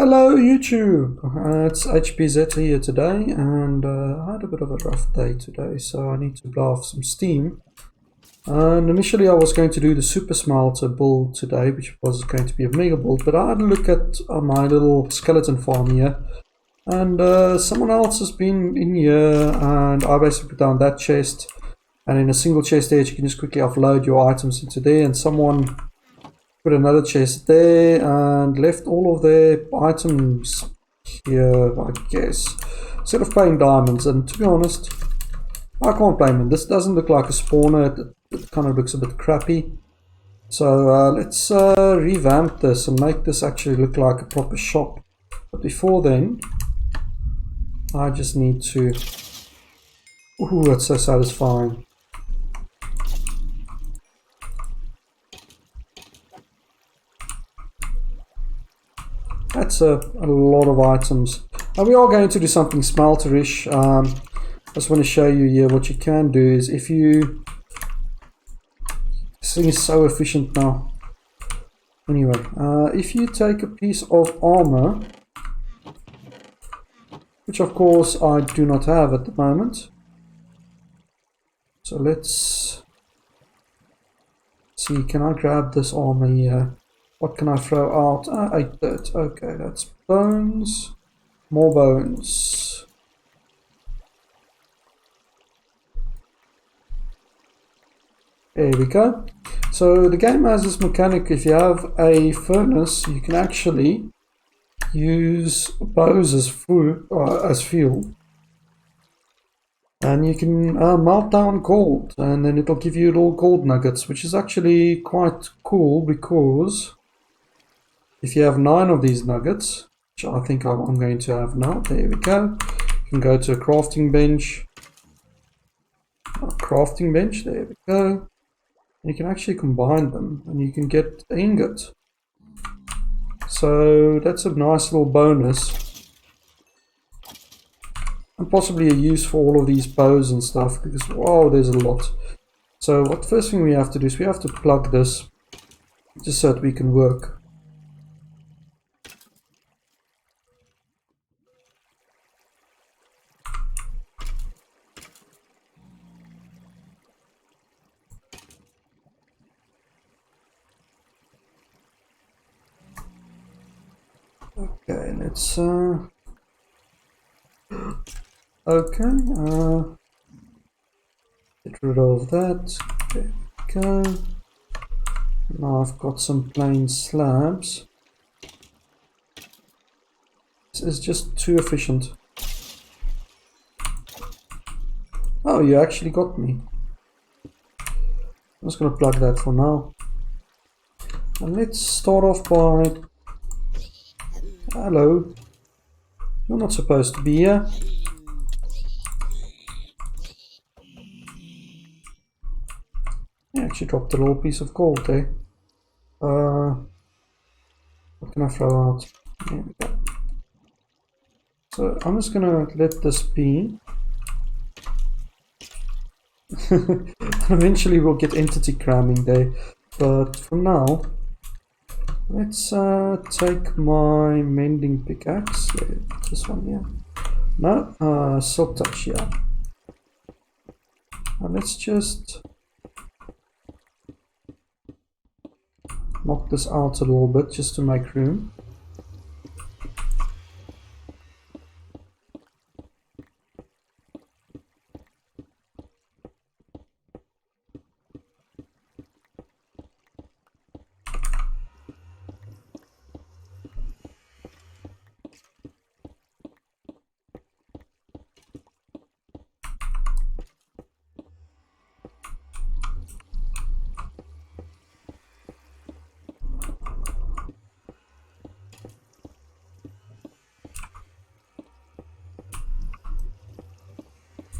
Hello YouTube, it's HPZ here today, and I had a bit of a rough day today, so I need to blow off some steam. And initially I was going to do the super smelter build today, which was going to be a mega build, but I had a look at my little skeleton farm here, and someone else has been in here, and I basically put down that chest, and in a single chest there you can just quickly offload your items into there, and someone put another chest there and left all of their items here, I guess, instead of paying diamonds. And to be honest, I can't blame them. This doesn't look like a spawner. It kind of looks a bit crappy. So let's revamp this and make this actually look like a proper shop. But before then, I just need to... Ooh, that's so satisfying. That's a lot of items. And we are going to do something smelterish. I just want to show you here what you can do is if you... This thing is so efficient now. Anyway, if you take a piece of armor, which of course I do not have at the moment. So let's see, can I grab this armor here? What can I throw out? 8 dirt. Okay, that's bones. More bones. There we go. So the game has this mechanic, if you have a furnace, you can actually use bows as fuel. And you can melt down gold, and then it'll give you little gold nuggets, which is actually quite cool because... If you have 9 of these nuggets, which I think I'm going to have now, there we go. You can go to a crafting bench. There we go. You can actually combine them and you can get an ingot. So that's a nice little bonus. And possibly a use for all of these bows and stuff because, wow, there's a lot. So what the first thing we have to do is we have to plug this just so that we can work. Okay, let's get rid of that. There we go. Now I've got some plain slabs. This is just too efficient. Oh, you actually got me. I'm just gonna plug that for now. And let's start off by... Hello. You're not supposed to be here. I actually dropped a little piece of gold there. What can I throw out? There we go. So I'm just gonna let this be. Eventually we'll get entity cramming there, but for now, let's take my mending pickaxe. This one here. No, silk touch here. And let's just knock this out a little bit just to make room.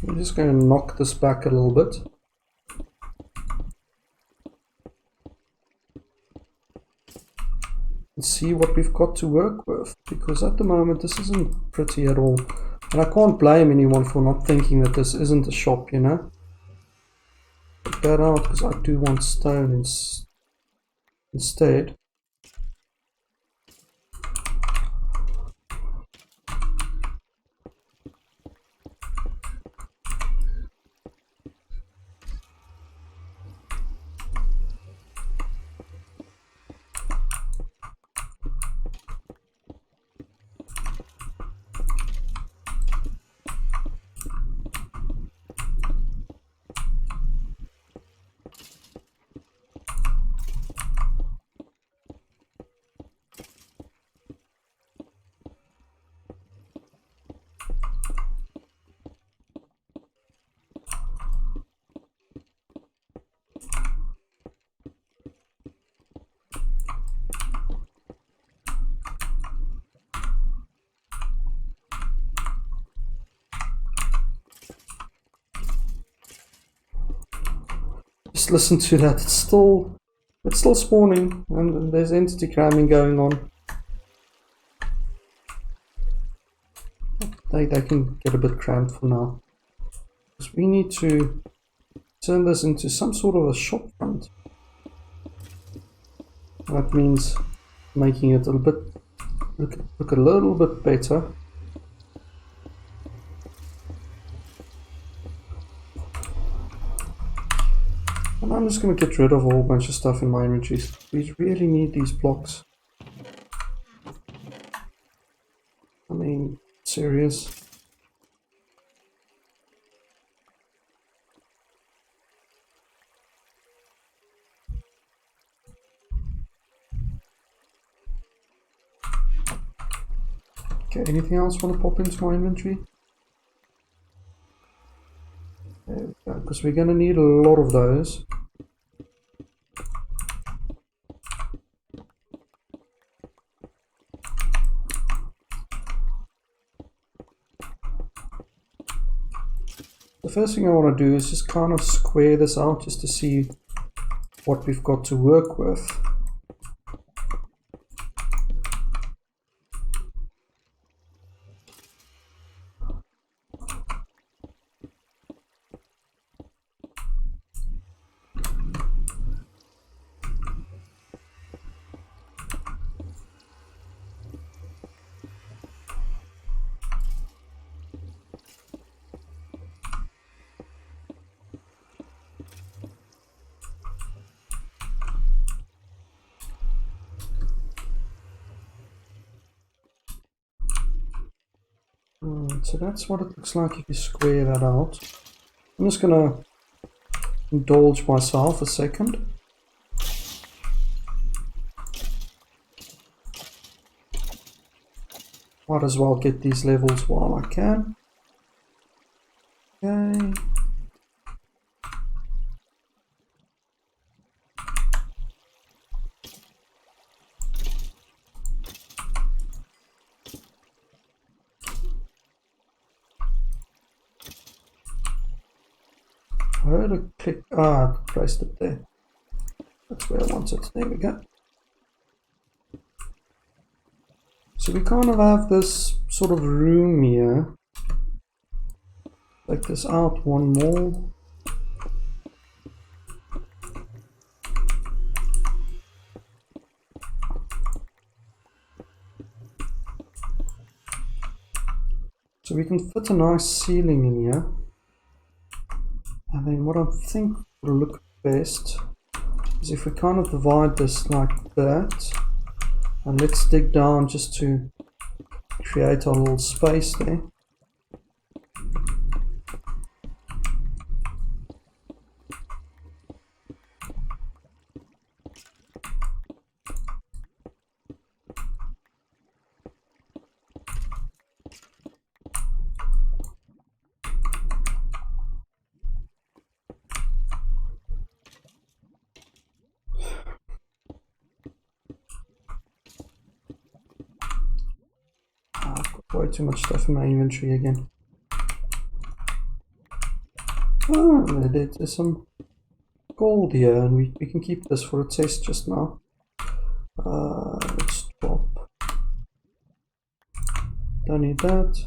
I'm just going to knock this back a little bit. And see what we've got to work with, because at the moment this isn't pretty at all. And I can't blame anyone for not thinking that this isn't a shop, you know. Put that out because I do want stone instead. just listen to that. It's still spawning, and there's entity cramming going on. They can get a bit cramped for now. Because we need to turn this into some sort of a shop front. That means making it a little bit look a little bit better. And I'm just going to get rid of a whole bunch of stuff in my inventories. We really need these blocks. I mean, serious. Okay, anything else want to pop into my inventory? There we go, because we're going to need a lot of those. The first thing I want to do is just kind of square this out just to see what we've got to work with. So that's what it looks like if you square that out. I'm just gonna indulge myself a second. Might as well get these levels while I can. Okay. I heard a click. I placed it there. That's where I want it. There we go. So we kind of have this sort of room here. Take this out one more. So we can fit a nice ceiling in here. And then what I think will look best is if we kind of divide this like that. And let's dig down just to create a little space there. Way too much stuff in my inventory again. Oh, there's some gold here, and we can keep this for a test just now. Let's drop. Don't need that.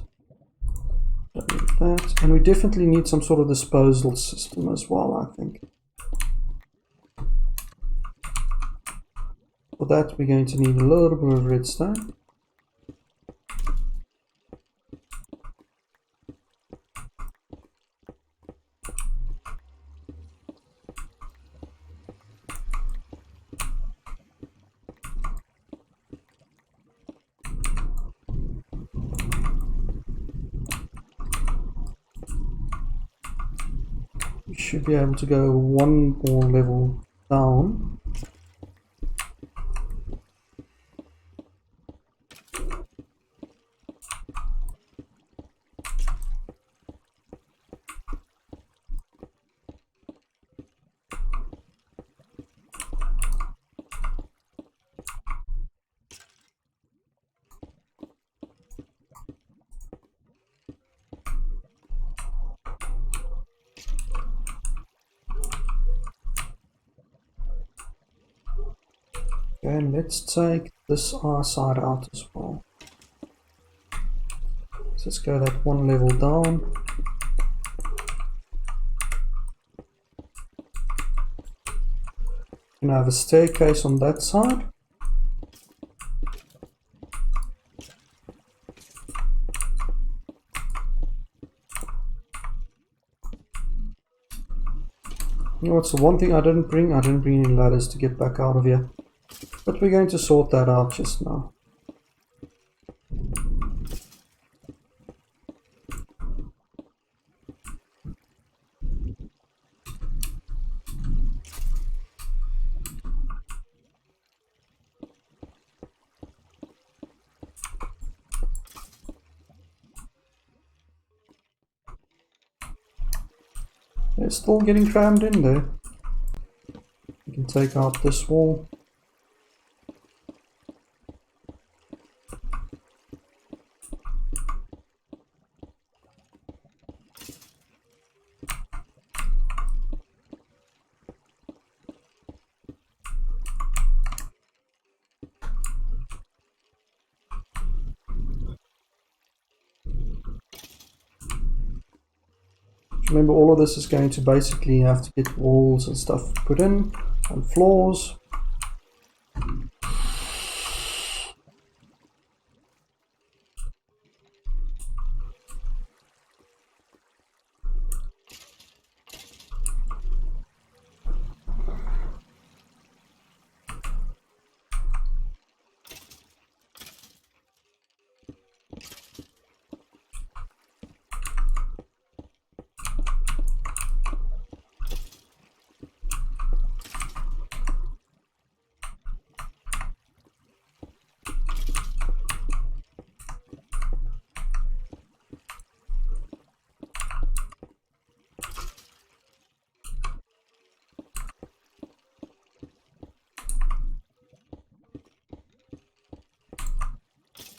Don't need that. And we definitely need some sort of disposal system as well, I think. For that, we're going to need a little bit of redstone. We should be able to go one more level down. Okay, let's take this side out as well. So let's go that one level down. And I have a staircase on that side. You know what's the one thing I didn't bring? I didn't bring any ladders to get back out of here. But we're going to sort that out just now. They're still getting crammed in there. You can take out this wall. Remember, all of this is going to basically have to get walls and stuff put in, and floors.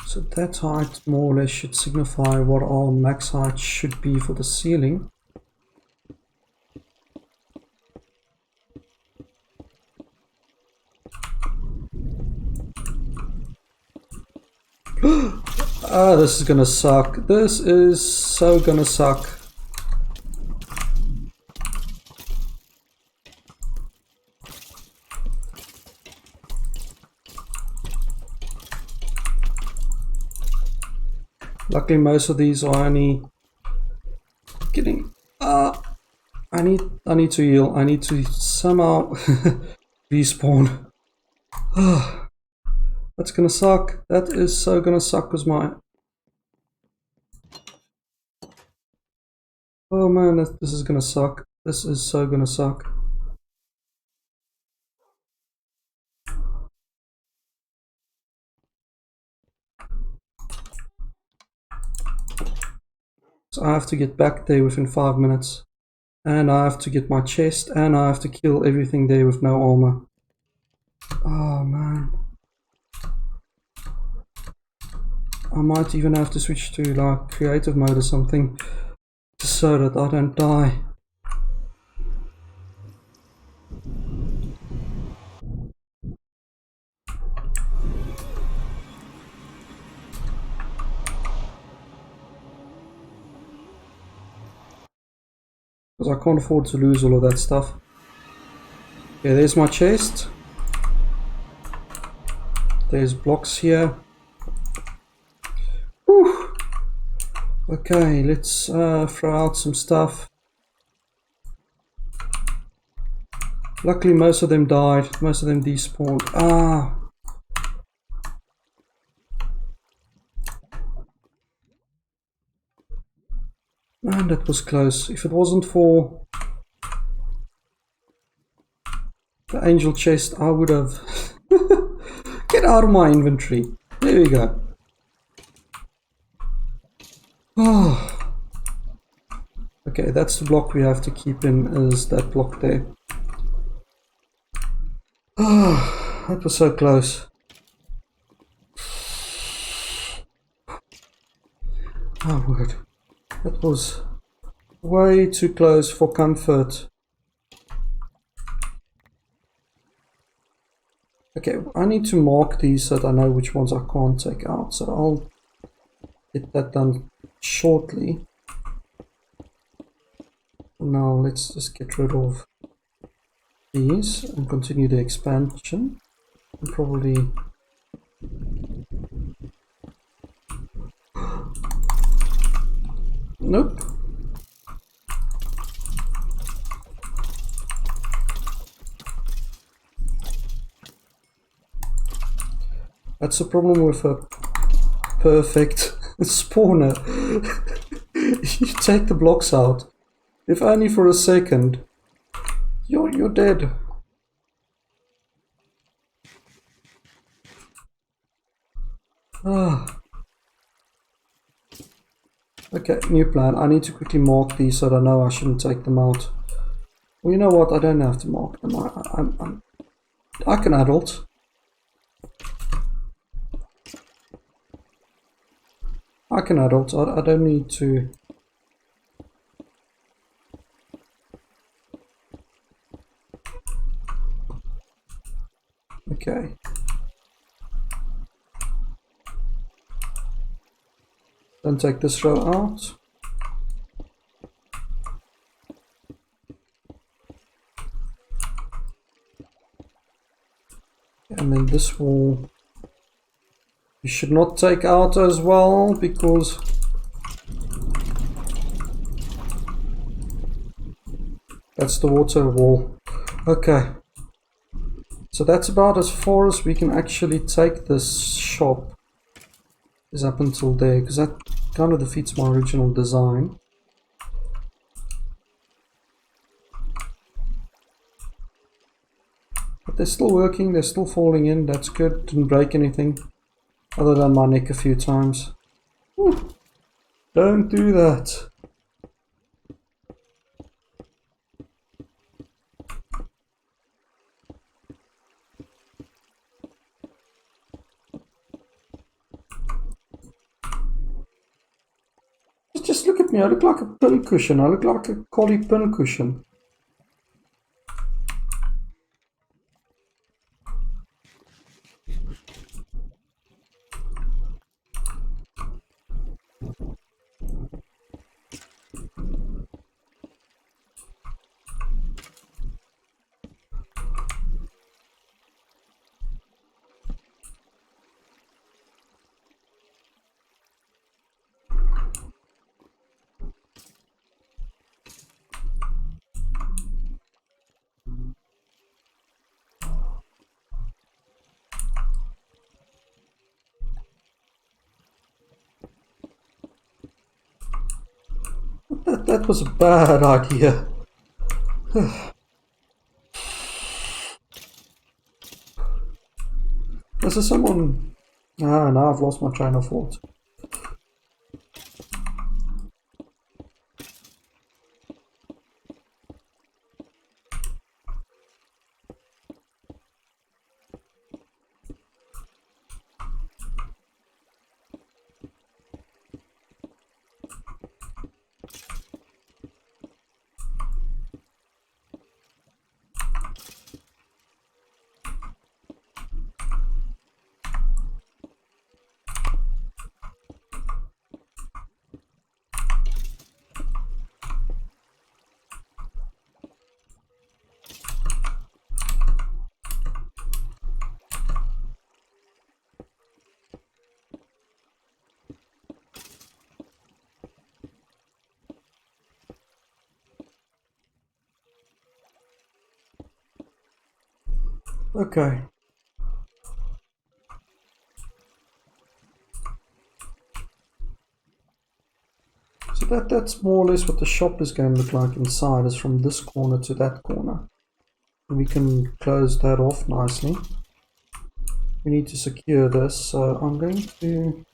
So that height more or less should signify what our max height should be for the ceiling. Ah, this is gonna suck. This is so gonna suck. Luckily, most of these are only getting. I need to heal. I need to somehow respawn. That's gonna suck. That is so gonna suck with my. Oh man, this is gonna suck. This is so gonna suck. So I have to get back there within 5 minutes. And I have to get my chest, and I have to kill everything there with no armor. Oh man. I might even have to switch to like creative mode or something, just so that I don't die. Because I can't afford to lose all of that stuff. Okay, there's my chest. There's blocks here. Whew. Okay, let's throw out some stuff. Luckily most of them died. Most of them despawned. Ah. Man, that was close. If it wasn't for the angel chest, I would have... Get out of my inventory. There we go. Oh. Okay, that's the block we have to keep in, is that block there. Oh, that was so close. Oh word. That was way too close for comfort. Okay, I need to mark these so that I know which ones I can't take out, so I'll get that done shortly. Now let's just get rid of these and continue the expansion. And probably nope. That's the problem with a perfect spawner. You take the blocks out, if only for a second, you're dead. Ah. Okay, new plan. I need to quickly mark these so that I know I shouldn't take them out. Well, you know what? I don't have to mark them. I can adult. I can adult. I don't need to. Okay. Then take this row out. And then this wall you should not take out as well, because that's the water wall. Okay. So that's about as far as we can actually take this shop, is up until there, because that kind of defeats my original design. But they're still working, they're still falling in, that's good. Didn't break anything, other than my neck a few times. Whew. Don't do that. Just look at me, I look like a pincushion, I look like a collie pincushion. That was a bad idea. Is there someone... Ah, now I've lost my train of thought. Okay. So that's more or less what the shop is going to look like inside, is from this corner to that corner. And we can close that off nicely. We need to secure this, so I'm going to...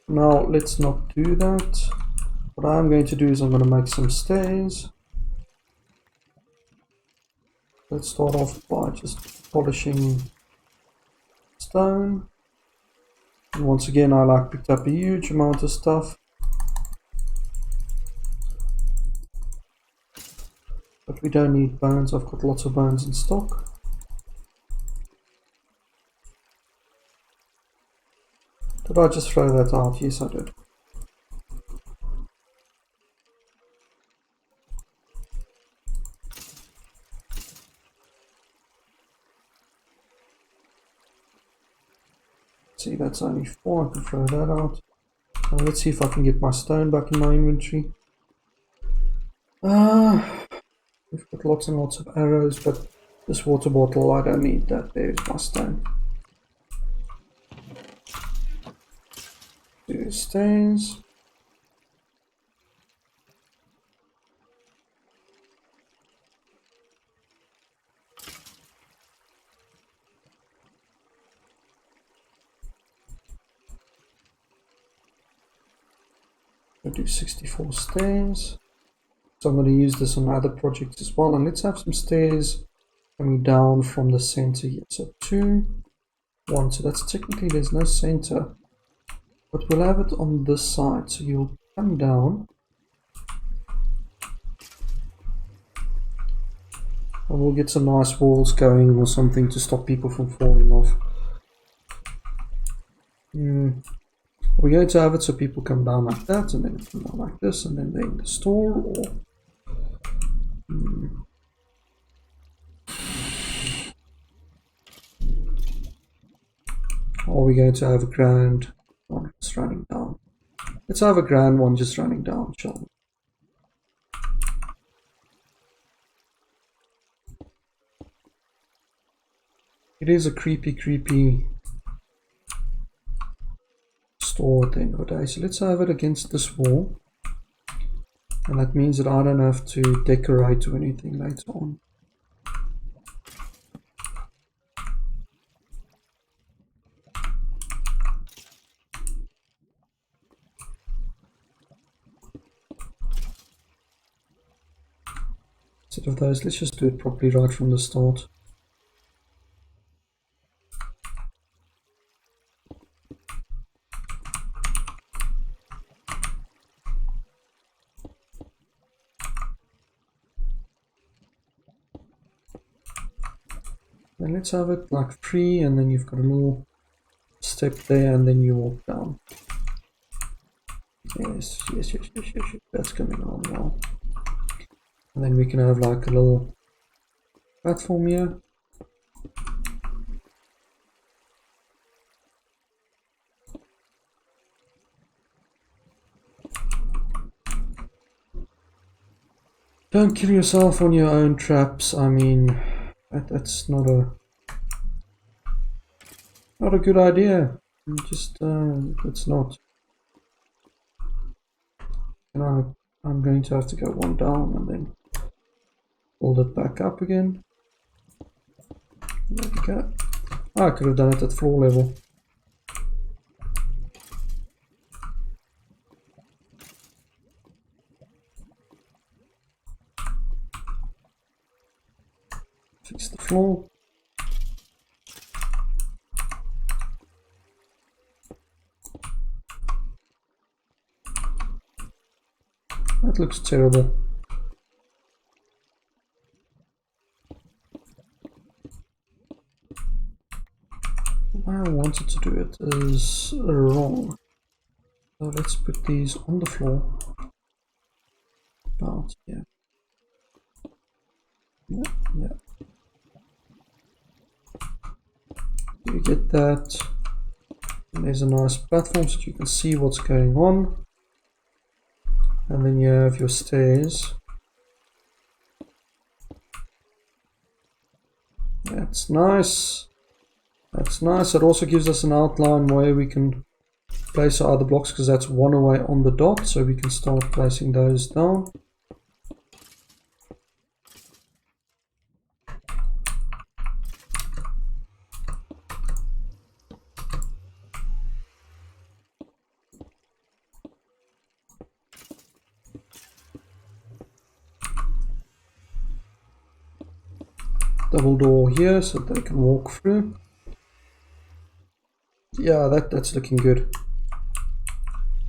No, let's not do that. What I'm going to do is I'm going to make some stairs. Let's start off by just polishing stone. And once again, I picked up a huge amount of stuff. But we don't need bones. I've got lots of bones in stock. Did I just throw that out? Yes, I did. See, that's only 4. I can throw that out. Let's see if I can get my stone back in my inventory. We've got lots and lots of arrows, but this water bottle, I don't need that. There's my stone. 2 stones. I'll do 64 stairs. So I'm going to use this on other projects as well. And let's have some stairs coming down from the center here. So 2, 1. So that's technically there's no center. But we'll have it on this side. So you'll come down. And we'll get some nice walls going or something to stop people from falling off. We're going to have it so people come down like that, and then come down like this, and then they're in the store, or... Or we're going to have a grand one just running down. Let's have a grand one just running down, shall we? It is a creepy store at the end of the day. So let's have it against this wall. And that means that I don't have to decorate or anything later on. Instead of those, let's just do it properly right from the start. And let's have it like 3, and then you've got a little step there, and then you walk down. Yes. That's coming on well. And then we can have like a little platform here. Don't kill yourself on your own traps. I mean, that's not a good idea. Just it's not. And I'm going to have to go 1 down and then hold it back up again. There we go. I could have done it at floor level. Fix the floor. That looks terrible. I wanted to do it is wrong. So let's put these on the floor. About here. Yeah. You get that. And there's a nice platform so you can see what's going on. And then you have your stairs. That's nice. That's nice. It also gives us an outline where we can place our other blocks, because that's 1 away on the dot, so we can start placing those down. Double door here so they can walk through. Yeah, that's looking good.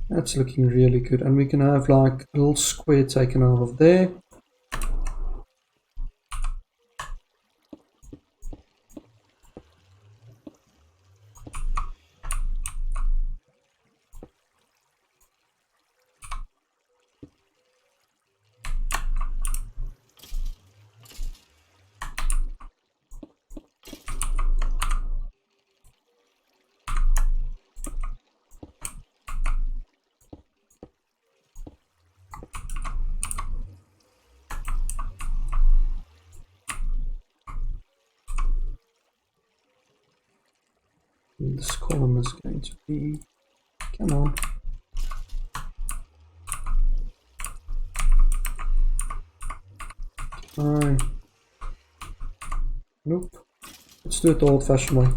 That's looking really good. And we can have like a little square taken out of there. this column is going to be. Come on. Alright. Nope. Let's do it the old-fashioned way.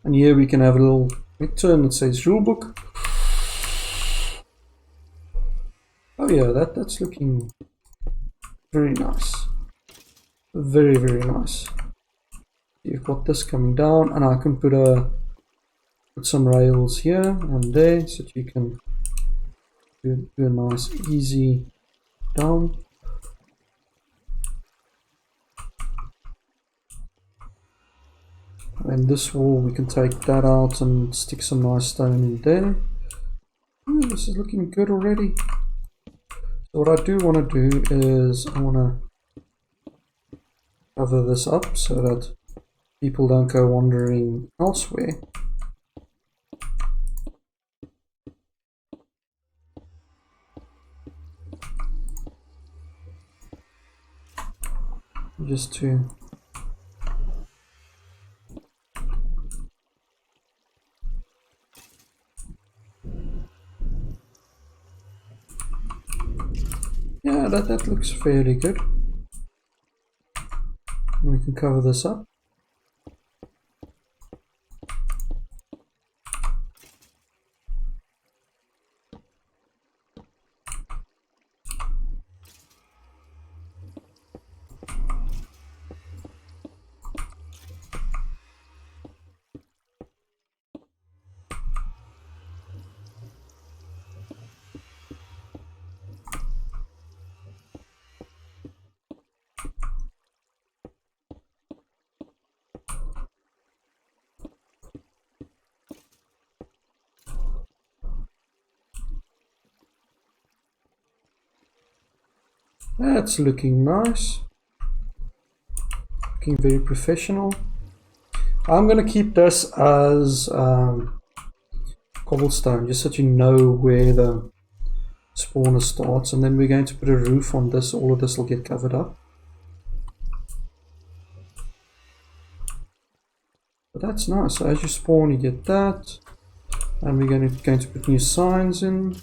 And here we can have a little return that says rulebook. Oh yeah, that's looking very nice. Very, very nice. You've got this coming down, and I can put some rails here and there so that you can do a nice easy down. And this wall, we can take that out and stick some nice stone in there. Ooh, this is looking good already. So what I do want to do is I want to cover this up so that people don't go wandering elsewhere. Just to yeah, that looks fairly good. And we can cover this up. That's looking nice. Looking very professional. I'm gonna keep this as cobblestone, just so that you know where the spawner starts, and then we're going to put a roof on this. All of this will get covered up. But that's nice. So as you spawn, you get that, and we're going to put new signs in.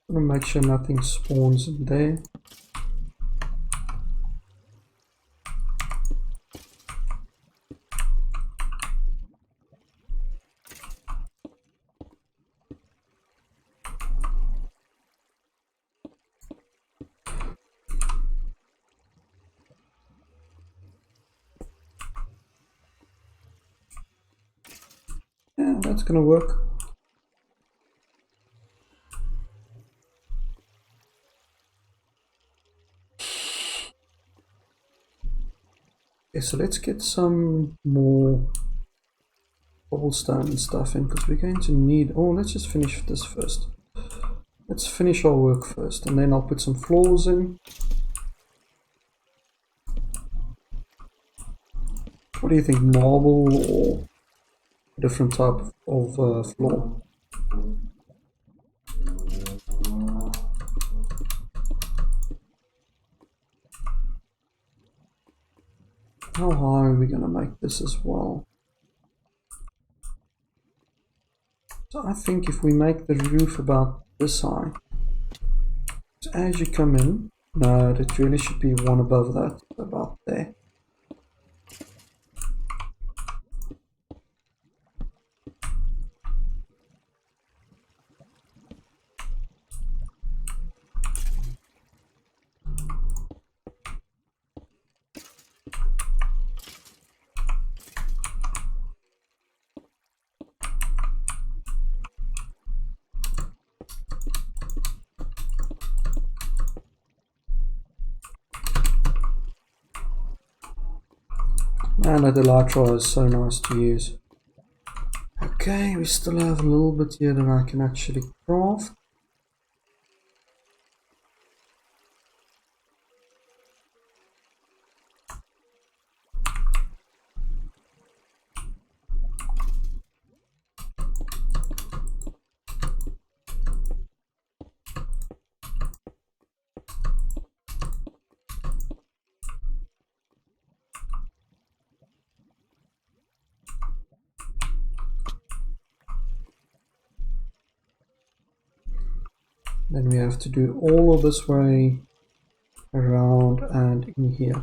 I'm gonna make sure nothing spawns in there. Yeah, that's gonna work. Okay, so let's get some more cobblestone and stuff in, because we're going to need... Oh, let's just finish this first. Let's finish our work first, and then I'll put some floors in. What do you think, marble or a different type of floor? How high are we going to make this as well? So I think if we make the roof about this high, so as you come in, no, that really should be one above that, about there. And the Elytra is so nice to use. Okay, we still have a little bit here that I can actually craft. Then we have to do all of this way around and in here.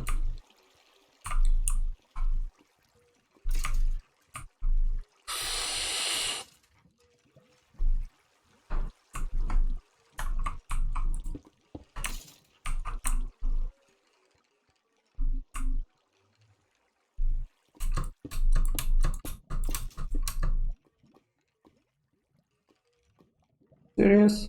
Serious?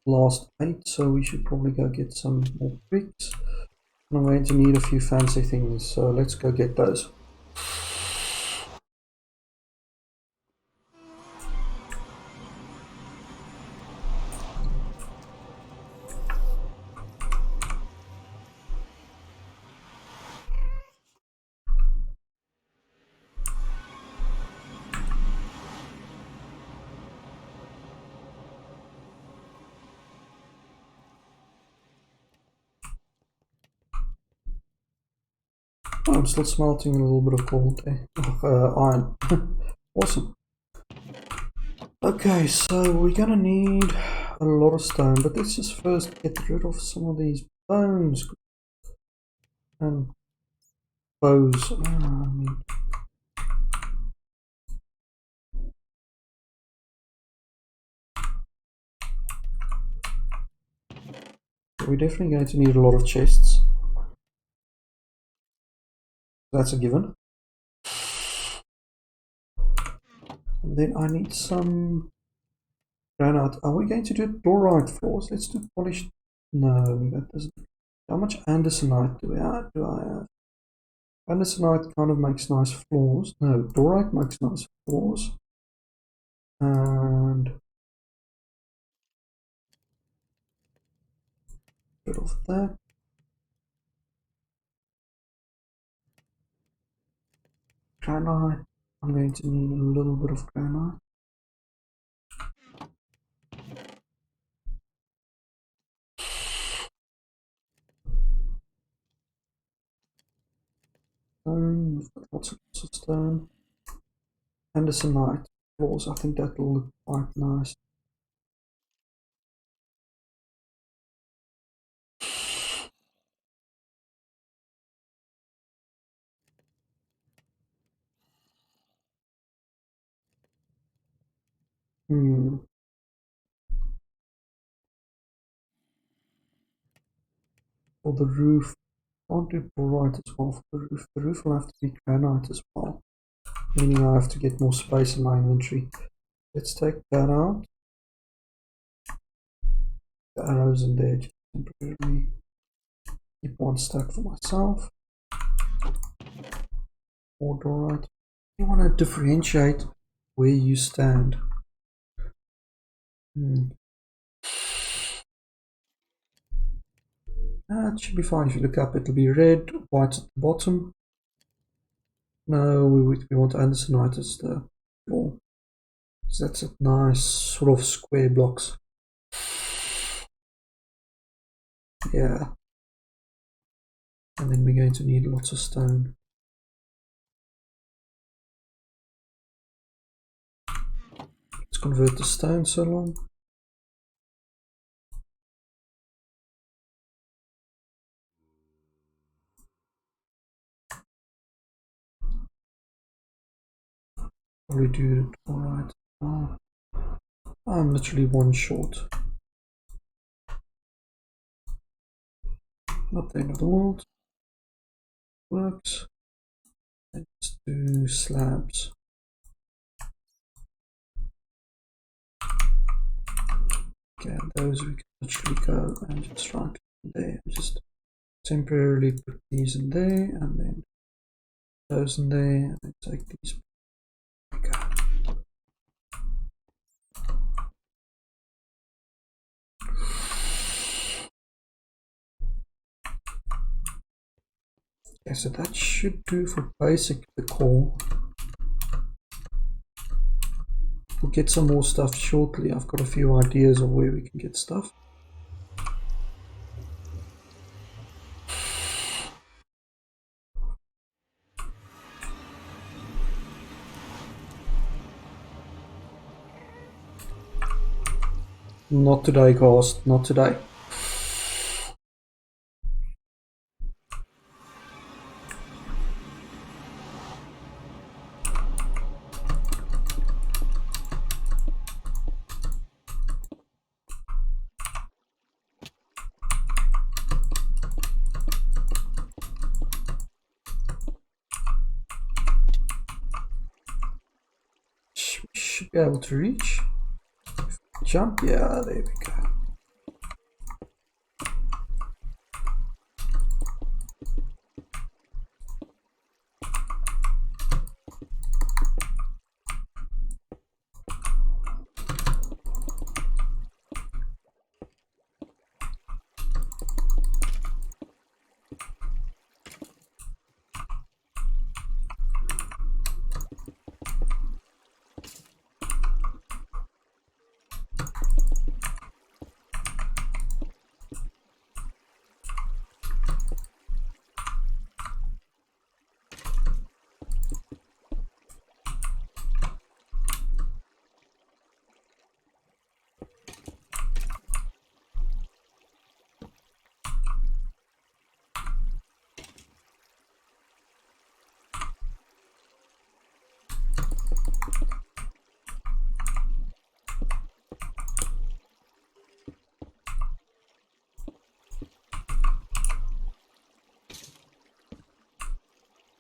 Last 8, so we should probably go get some more bricks. I'm going to need a few fancy things, so let's go get those. Oh, I'm still smelting a little bit of gold there. Iron. Awesome. Okay, so we're gonna need a lot of stone, but let's just first get rid of some of these bones and bows. We're definitely going to need a lot of chests. That's a given. And then I need some granite. Are we going to do chloride floors? Let's do polished. No, that doesn't. How much andesite do I have? Andesite kind of makes nice floors. No, dorite makes nice floors. And bit of that. Granite. I'm going to need a little bit of granite. Stone. We've got lots of stone. Andesite floors. I think that will look quite nice. For the roof, can't do borite as well for the roof. The roof will have to be granite as well, meaning I have to get more space in my inventory. Let's take that out. The arrows in there, just temporarily keep one stack for myself. More dorite. You want to differentiate where you stand. That should be fine. If you look up, it'll be red, white at the bottom. No, we want andesite as the floor. So that's a nice sort of square blocks. Yeah. And then we're going to need lots of stone. Let's convert the stone so long. Probably do it alright. Oh. I'm literally one short. Not the end of the world. Works. Let's do slabs. Okay, those we can literally go and just right there. Just temporarily put these in there, and then those in there, and then take these. Okay. Okay, so that should do for basic decor. We'll get some more stuff shortly. I've got a few ideas of where we can get stuff. Not today, Ghost. Not today. Should be able to reach. Jump. Yeah, there we go.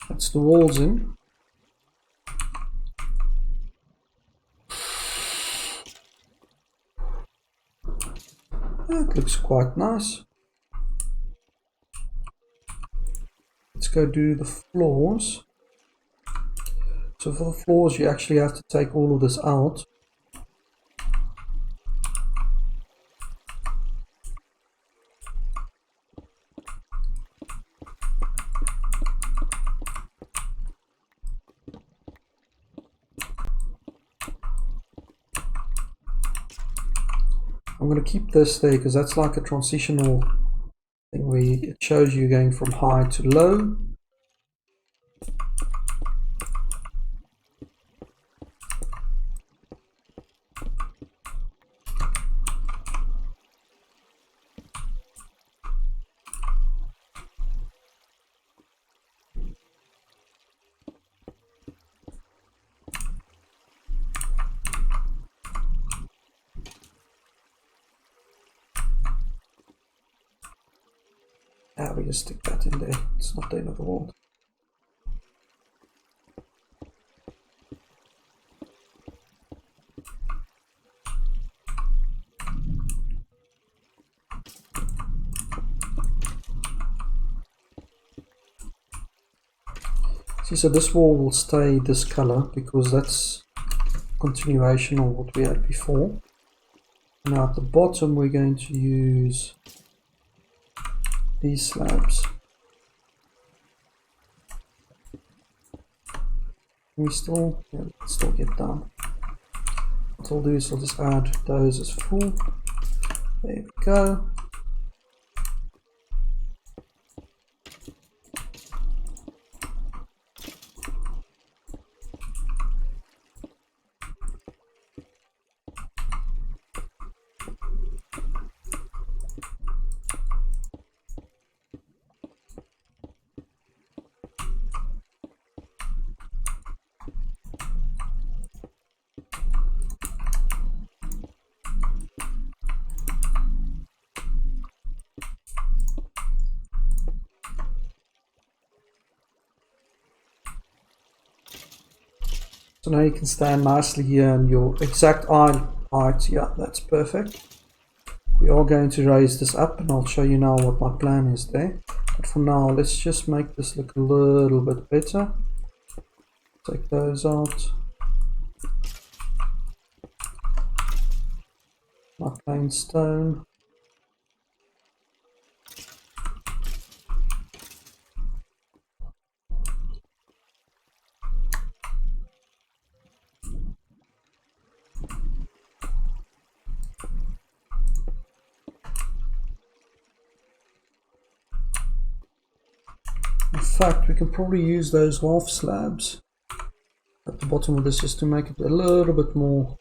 That's the walls in. That looks quite nice. Let's go do the floors. So for the floors, you actually have to take all of this out. I'm going to keep this there because that's like a transitional thing where it shows you going from high to low. We just stick that in there. It's not the end of the world. See, so this wall will stay this color because that's continuation of what we had before. Now at the bottom we're going to use these slabs. We still get down. What I'll do is I'll just add those as full. There we go. So now you can stand nicely here and your exact eye height. Yeah, that's perfect. We are going to raise this up and I'll show you now what my plan is there. But for now, let's just make this look a little bit better. Take those out. My plain stone. In fact, we can probably use those half slabs at the bottom of this just to make it a little bit more.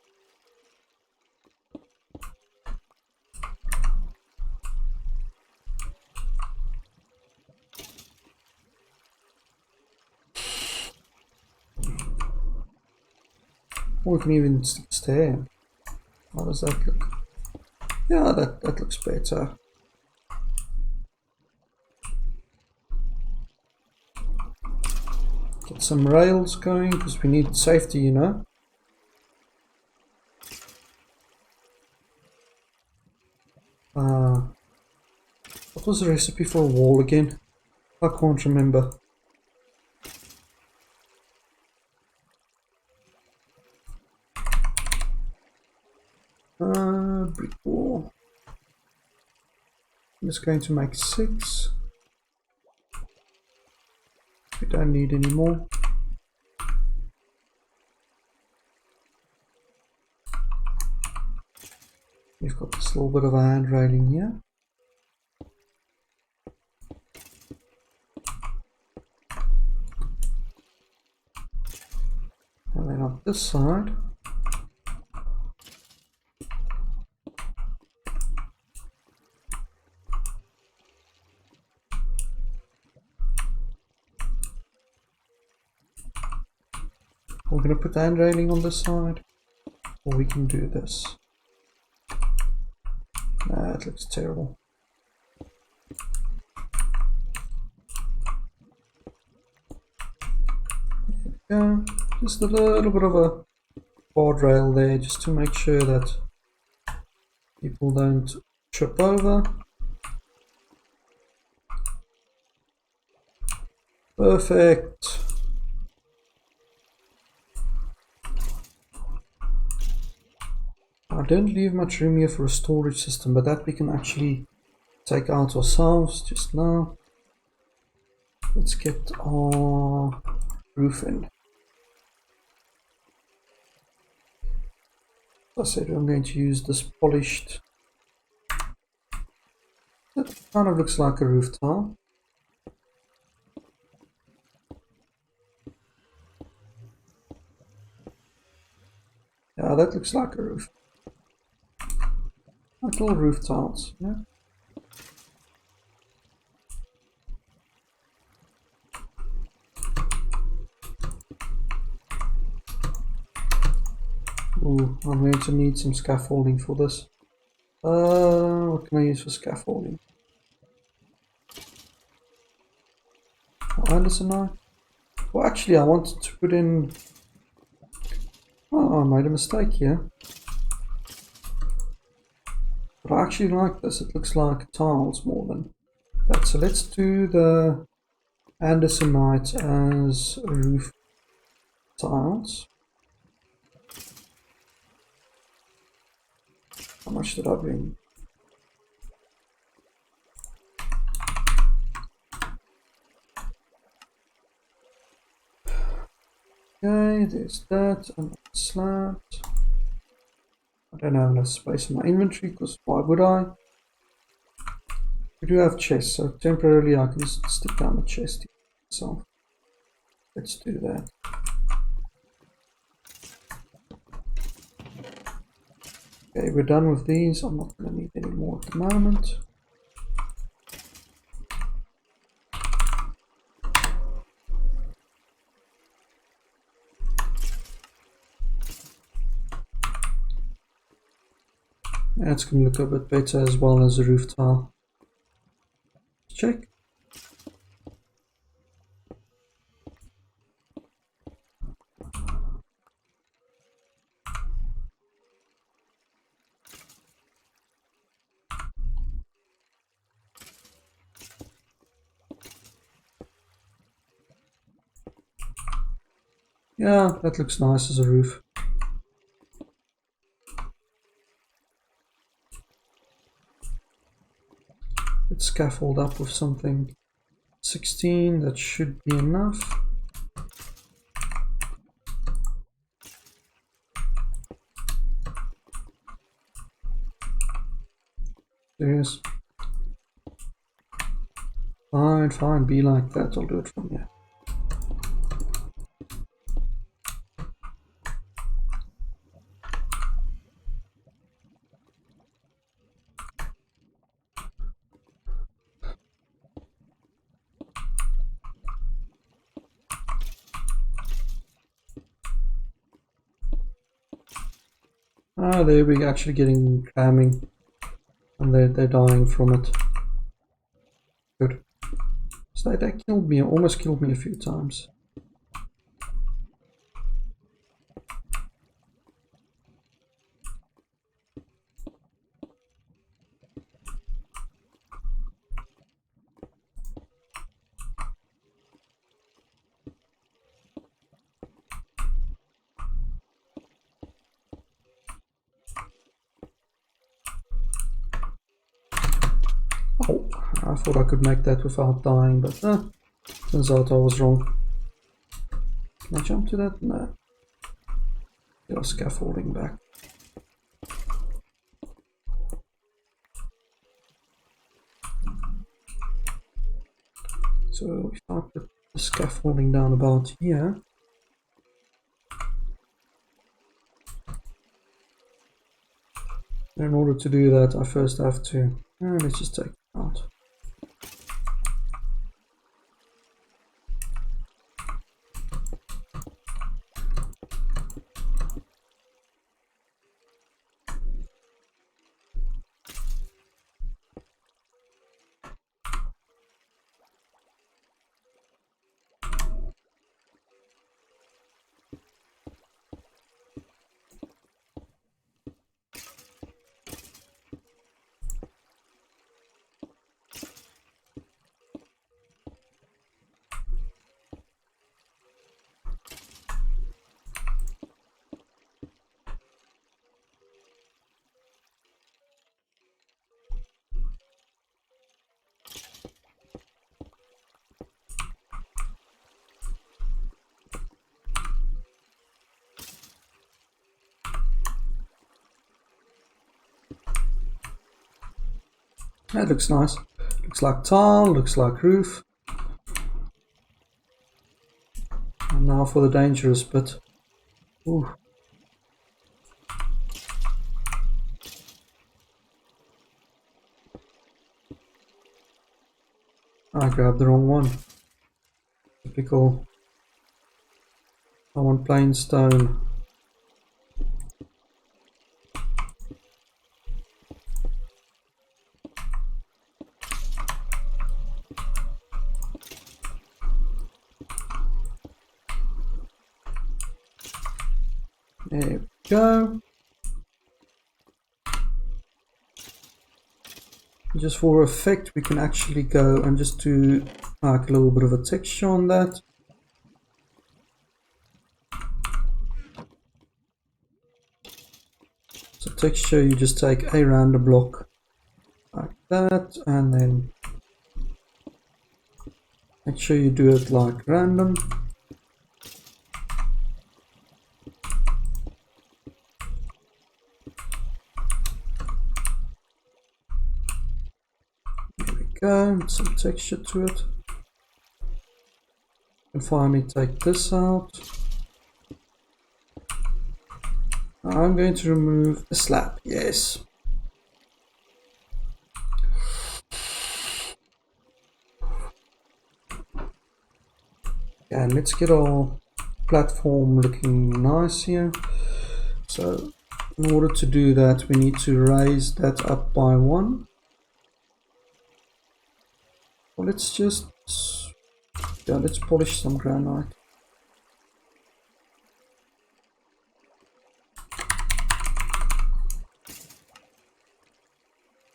Or we can even stare. How does that look? Yeah, that looks better. Get some rails going because we need safety, you know. What was the recipe for a wall again? I can't remember. Brick wall. I'm just going to make 6. We don't need any more. We've got this little bit of a hand railing here. And then on this side, we're going to put the hand railing on this side, or we can do this. Nah, it looks terrible. Yeah, just a little bit of a guardrail there, just to make sure that people don't trip over. Perfect. I don't leave much room here for a storage system, but that we can actually take out ourselves just now. Let's get our roof in. As I said, I'm going to use this polished. That kind of looks like a roof tile. Yeah, that looks like a roof. Like all roof tiles, yeah. Ooh, I'm going to need some scaffolding for this. What can I use for scaffolding? Andersonite? Well, actually, I wanted to put in. Oh, I made a mistake here. But I actually like this. It looks like tiles more than that. So let's do the Andersonite as roof tiles. How much did I bring? Okay, there's that and slabs. I don't have enough space in my inventory because why would I? We do have chests, so temporarily I can just stick down the chest itself. Let's do that. Okay, we're done with these. I'm not going to need any more at the moment. That's going to look a bit better as well as a roof tile. Check. Yeah, that looks nice as a roof. Let's scaffold up with something. 16, that should be enough. Yes. Fine, fine, be like that, I'll do it from here. Ah, there we're actually getting cramming. And they're dying from it. Good. So they killed me, almost killed me a few times. Oh, I thought I could make that without dying, but turns out I was wrong. Can I jump to that? No. Still scaffolding back. So if I put the scaffolding down about here, in order to do that I first have to, let's just take it out. That looks nice. Looks like tile, looks like roof. And now for the dangerous bit. Ooh. I grabbed the wrong one. Typical. I want plain stone. There we go. Just for effect, we can actually go and just do like a little bit of a texture on that. So texture, you just take a random block like that, and then make sure you do it like random. Go, some texture to it. And finally take this out. I'm going to remove the slab, yes. And let's get our platform looking nice here. So in order to do that, we need to raise that up by 1. Well, let's just, yeah, let's polish some granite.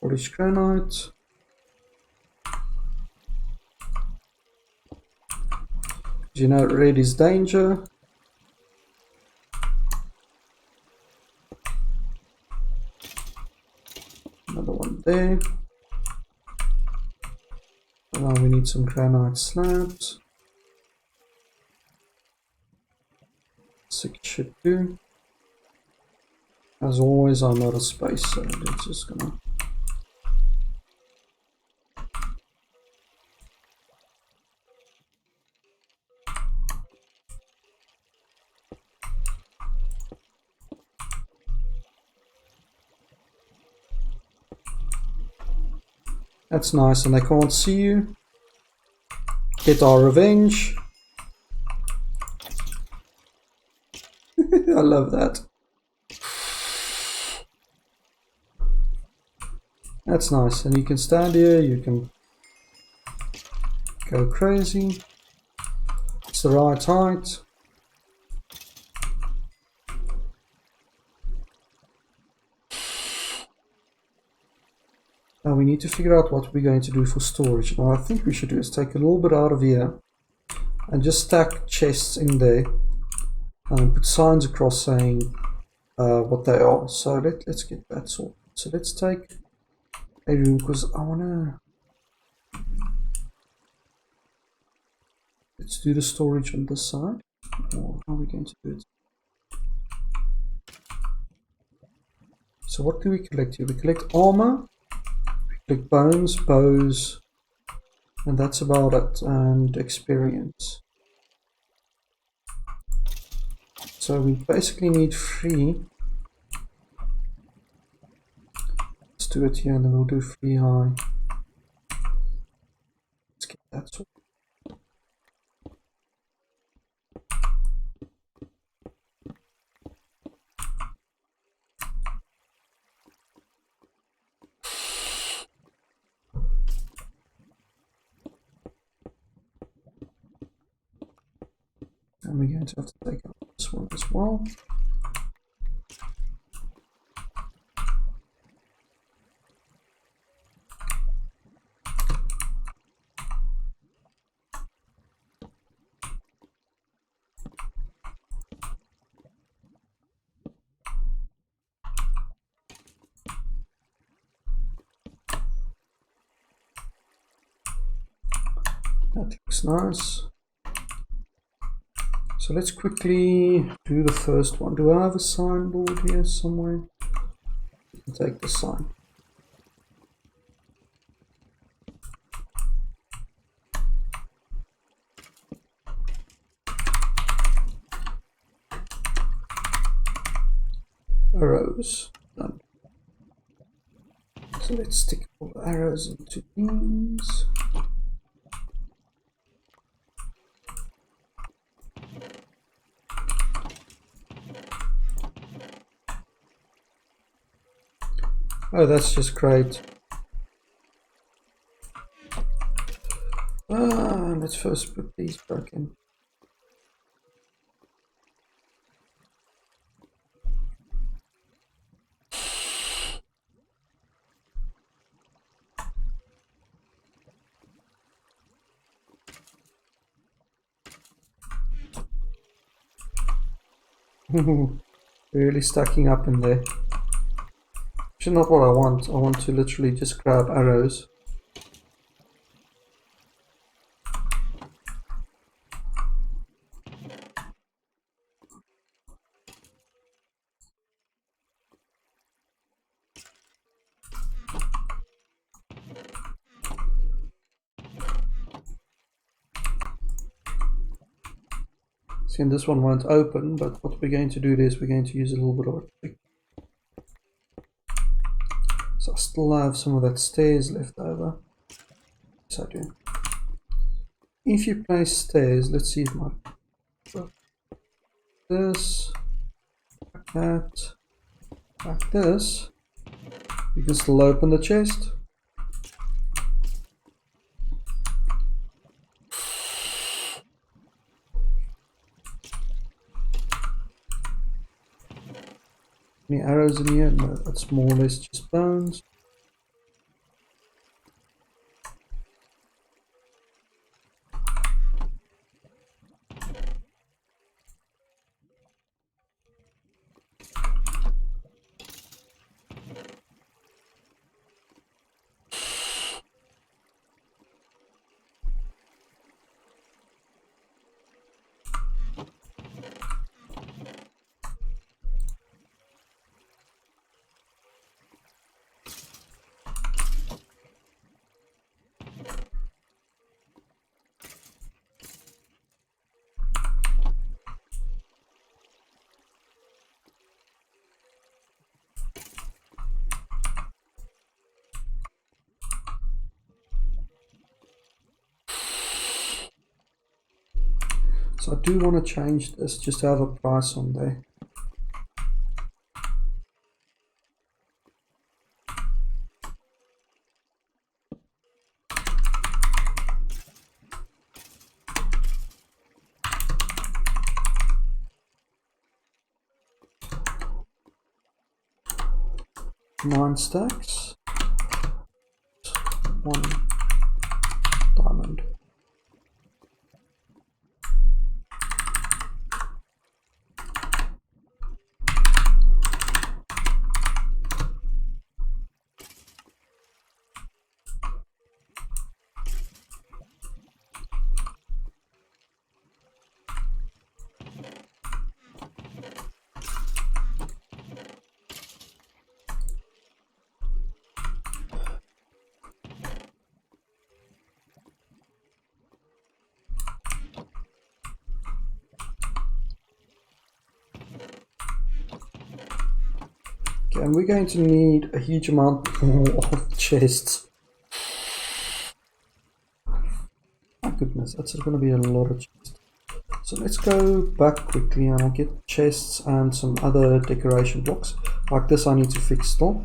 Polish granite. You know, red is danger. there. Now we need some granite slabs. 6 should do. As always, I'm out of space, so it's just gonna. That's nice, and they can't see you. Get our revenge. I love that. That's nice, and you can stand here, you can go crazy. It's the right height. Now we need to figure out what we're going to do for storage. Now I think we should do is take a little bit out of here and just stack chests in there and put signs across saying what they are. So let's get that sorted. So let's take a room because I wanna. Let's do the storage on this side. Or how are we going to do it? So what do we collect here? We collect armor. Collect bones, bows, and that's about it, and experience. So we basically need 3. Let's do it here and then we'll do 3 high. Let's get that sorted. And we're going to have to take out this one as well. That looks nice. So let's quickly do the first one. Do I have a signboard here somewhere? I'll take the sign. Arrows. Done. So let's stick all the arrows into these. Oh, that's just great. Let's first put these back in. Really stacking up in there. Which is not what I want. I want to literally just grab arrows. See, and this one won't open, but what we're going to do is we're going to use a little bit of a trick. So I still have some of that stairs left over. Yes, I do. If you place stairs, let's see if my this, like that, like this, you can still open the chest. Any arrows in here? No, that's more or less just bones. So I do want to change this just to have a price on there. Nine stacks. 1 diamond. Okay, and we're going to need a huge amount more of chests. My goodness, that's going to be a lot of chests. So let's go back quickly and I'll get chests and some other decoration blocks. Like this I need to fix still.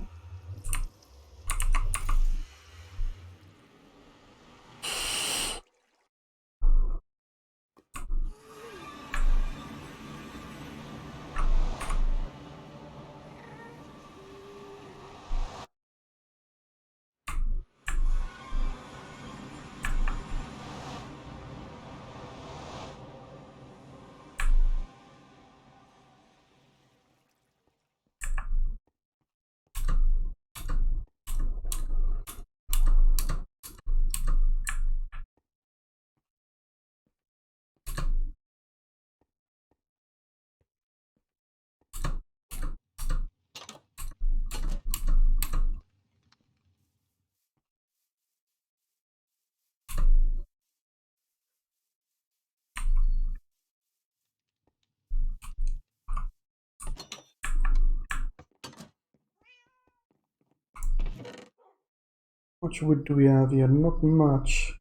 How much wood do we have here? Not much.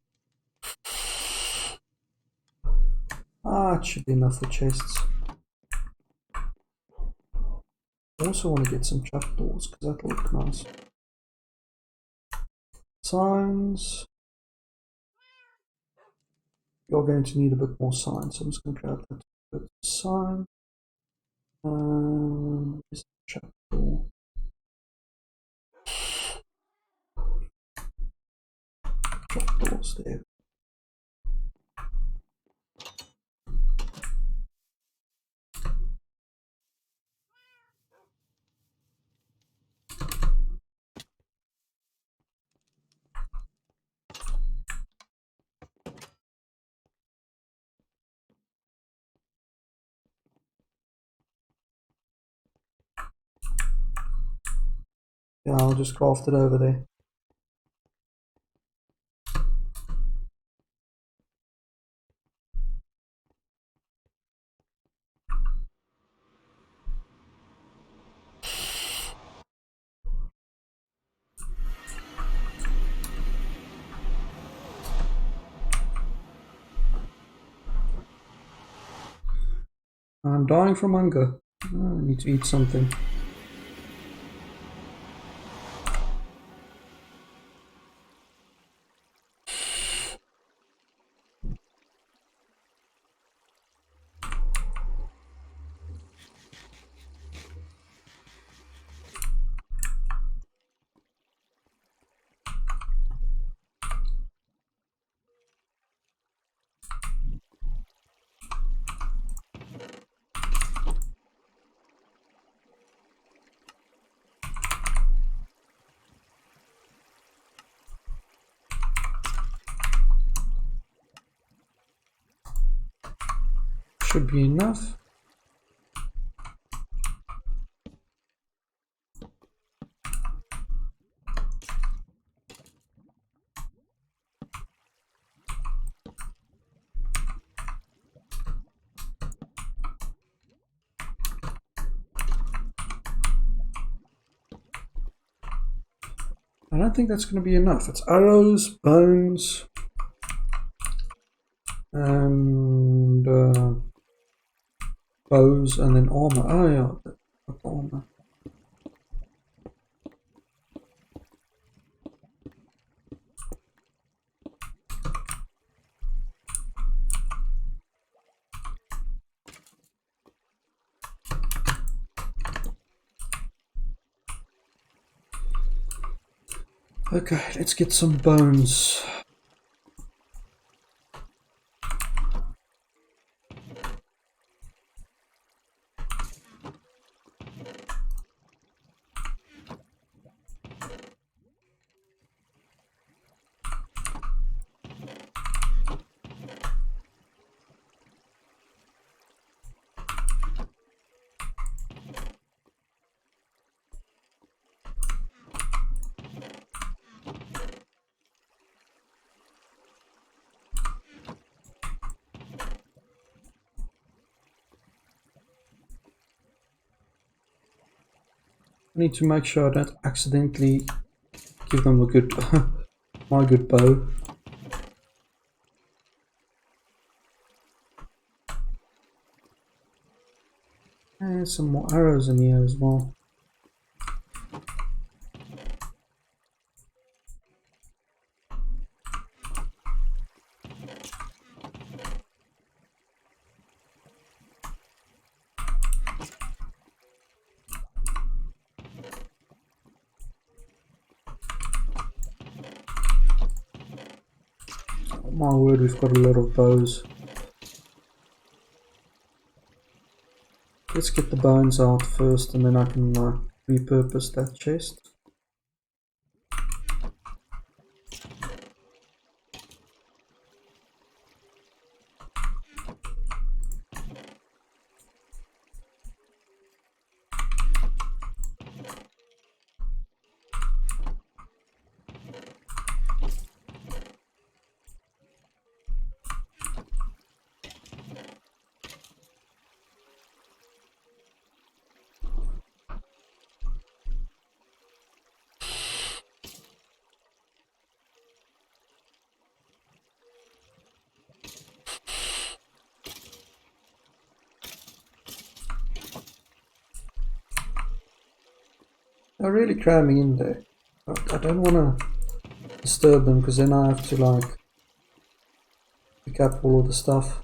It should be enough for chests. I also want to get some trapdoors because that'll look nice. Signs. You're going to need a bit more signs, so I'm just going to grab that sign. Is the trapdoor? Trapdoors there. Yeah, I'll just craft it over there. I'm dying from hunger. I need to eat something. Should be enough. I don't think that's going to be enough. It's arrows, bones, and bows, and then armor. Oh yeah, armor. Okay, let's get some bones. I need to make sure I don't accidentally give them a good, my good bow. And some more arrows in here as well. Oh my word, we've got a lot of bows. Let's get the bones out first, and then I can repurpose that chest. They're really cramming in there. I don't want to disturb them, because then I have to like pick up all of the stuff.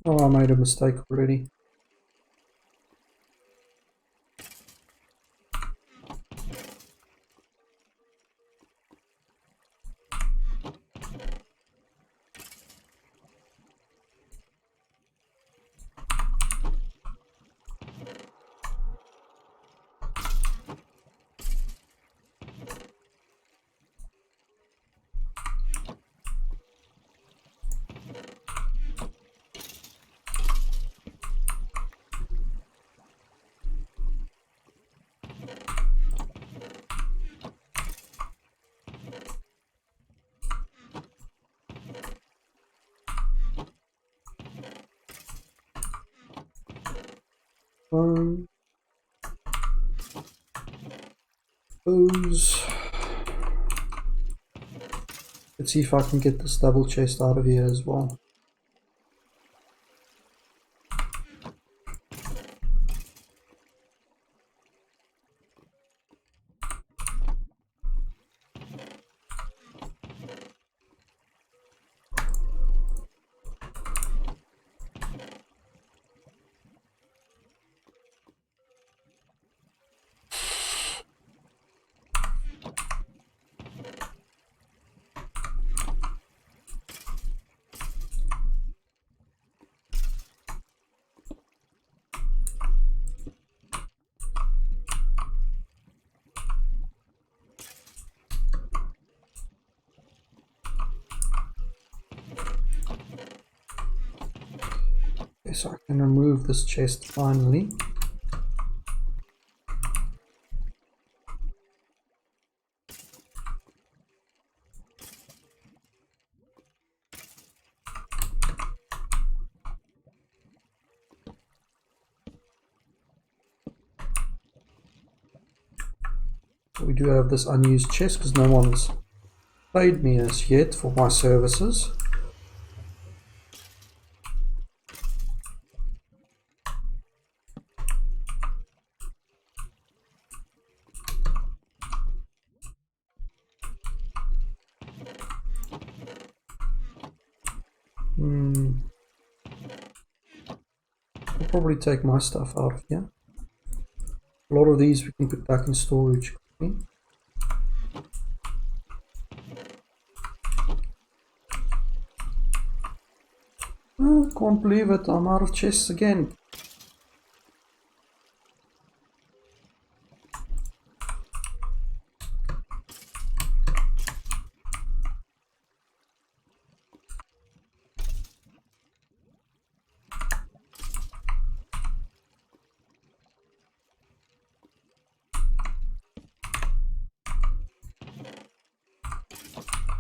Oh, I made a mistake already. Booze. Let's see if I can get this double chest out of here as well. Okay, so I can remove this chest finally. We do have this unused chest because no one's paid me as yet for my services. I'll probably take my stuff out of here. A lot of these we can put back in storage quickly. Oh, can't believe it, I'm out of chests again.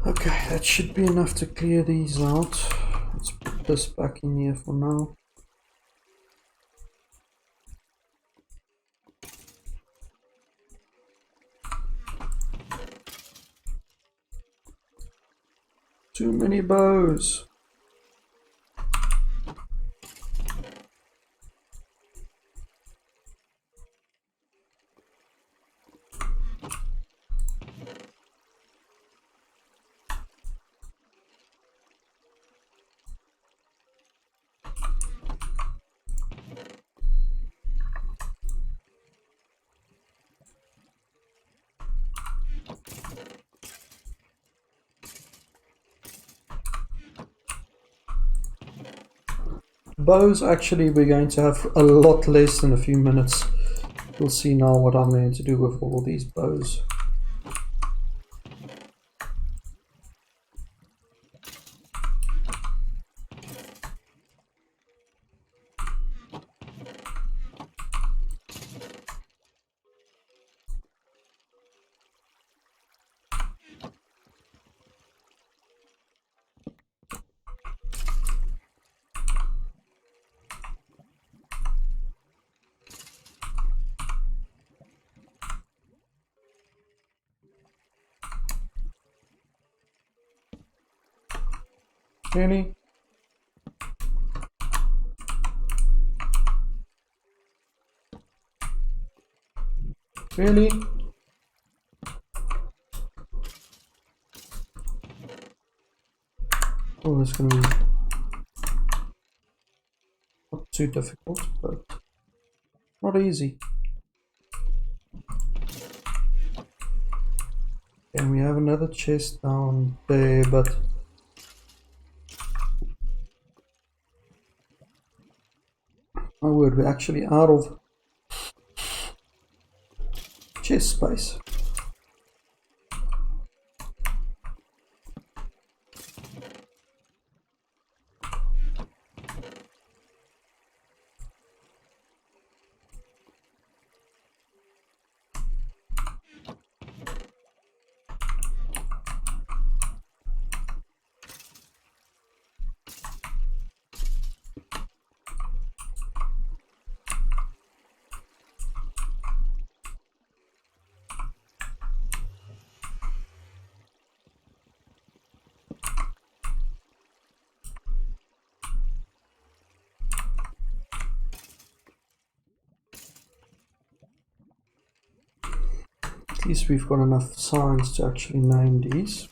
Okay, that should be enough to clear these out. Let's put this back in here for now. Too many bows. Bows, actually, we're going to have a lot less in a few minutes. You'll see now what I'm going to do with all these bows. Really? Really? Oh, it's going to be not too difficult, but not easy. And we have another chest down there, but my word, we're actually out of chest space. At least we've got enough signs to actually name these.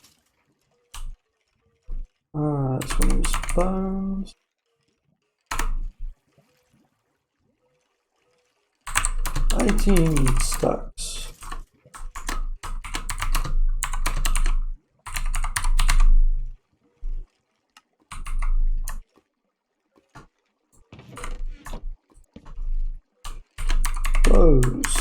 This one is bones. 18 stacks. Bows.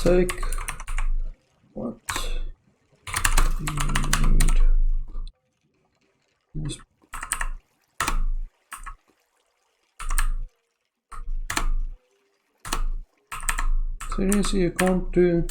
take what you need. Seriously, you can't do...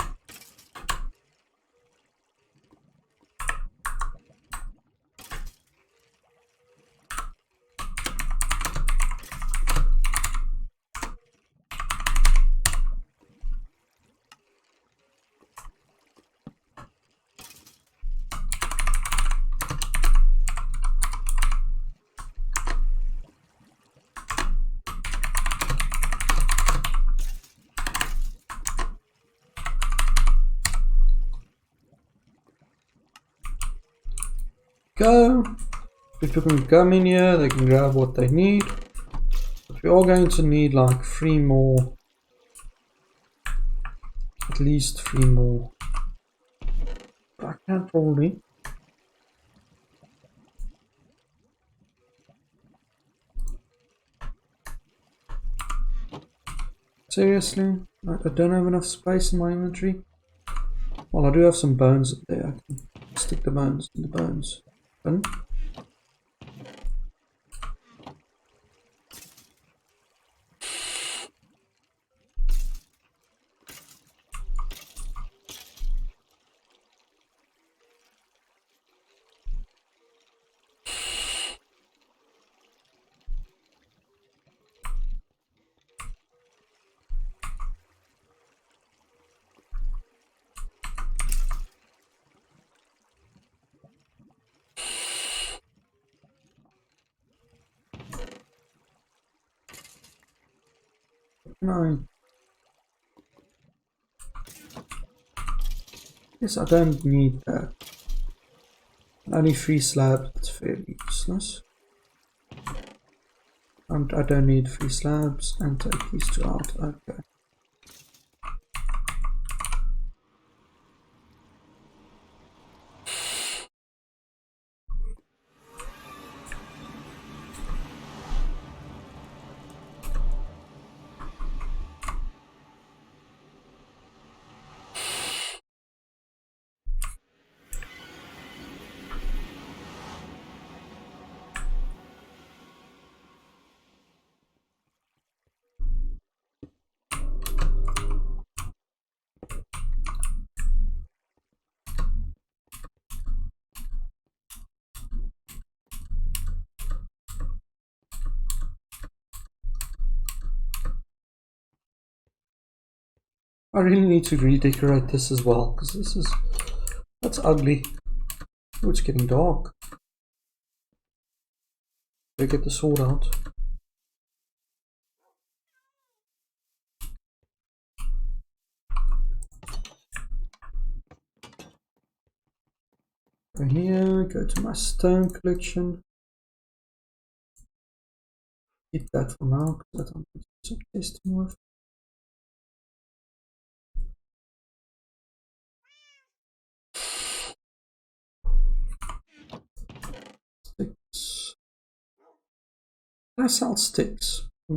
Go! People can come in here, they can grab what they need. But we are going to need like 3 more. At least 3 more. But I can't probably. Seriously? I don't have enough space in my inventory. Well, I do have some bones up there. I can stick the bones in the bones. Bin. 9. Yes, I don't need that. Only 3 slabs, that's fairly useless. I don't need 3 slabs, and take these 2 out, okay. I really need to redecorate this as well, because that's ugly. Oh, it's getting dark. Better get the sword out. Go here, go to my stone collection. Keep that for now, because I'm going to do some testing with. Sticks. I sell sticks. I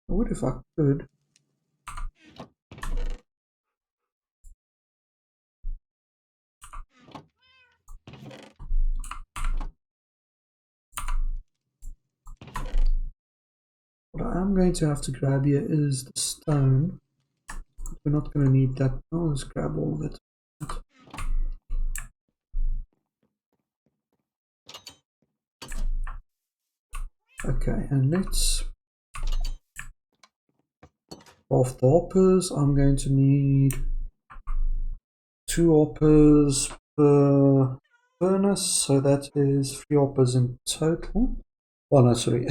would if I could. What I am going to have to grab here is the stone. We're not going to need that now. Let's grab all of it. Okay, and let's craft the hoppers. I'm going to need 2 hoppers per furnace, so that is 3 hoppers in total. Well, no, sorry,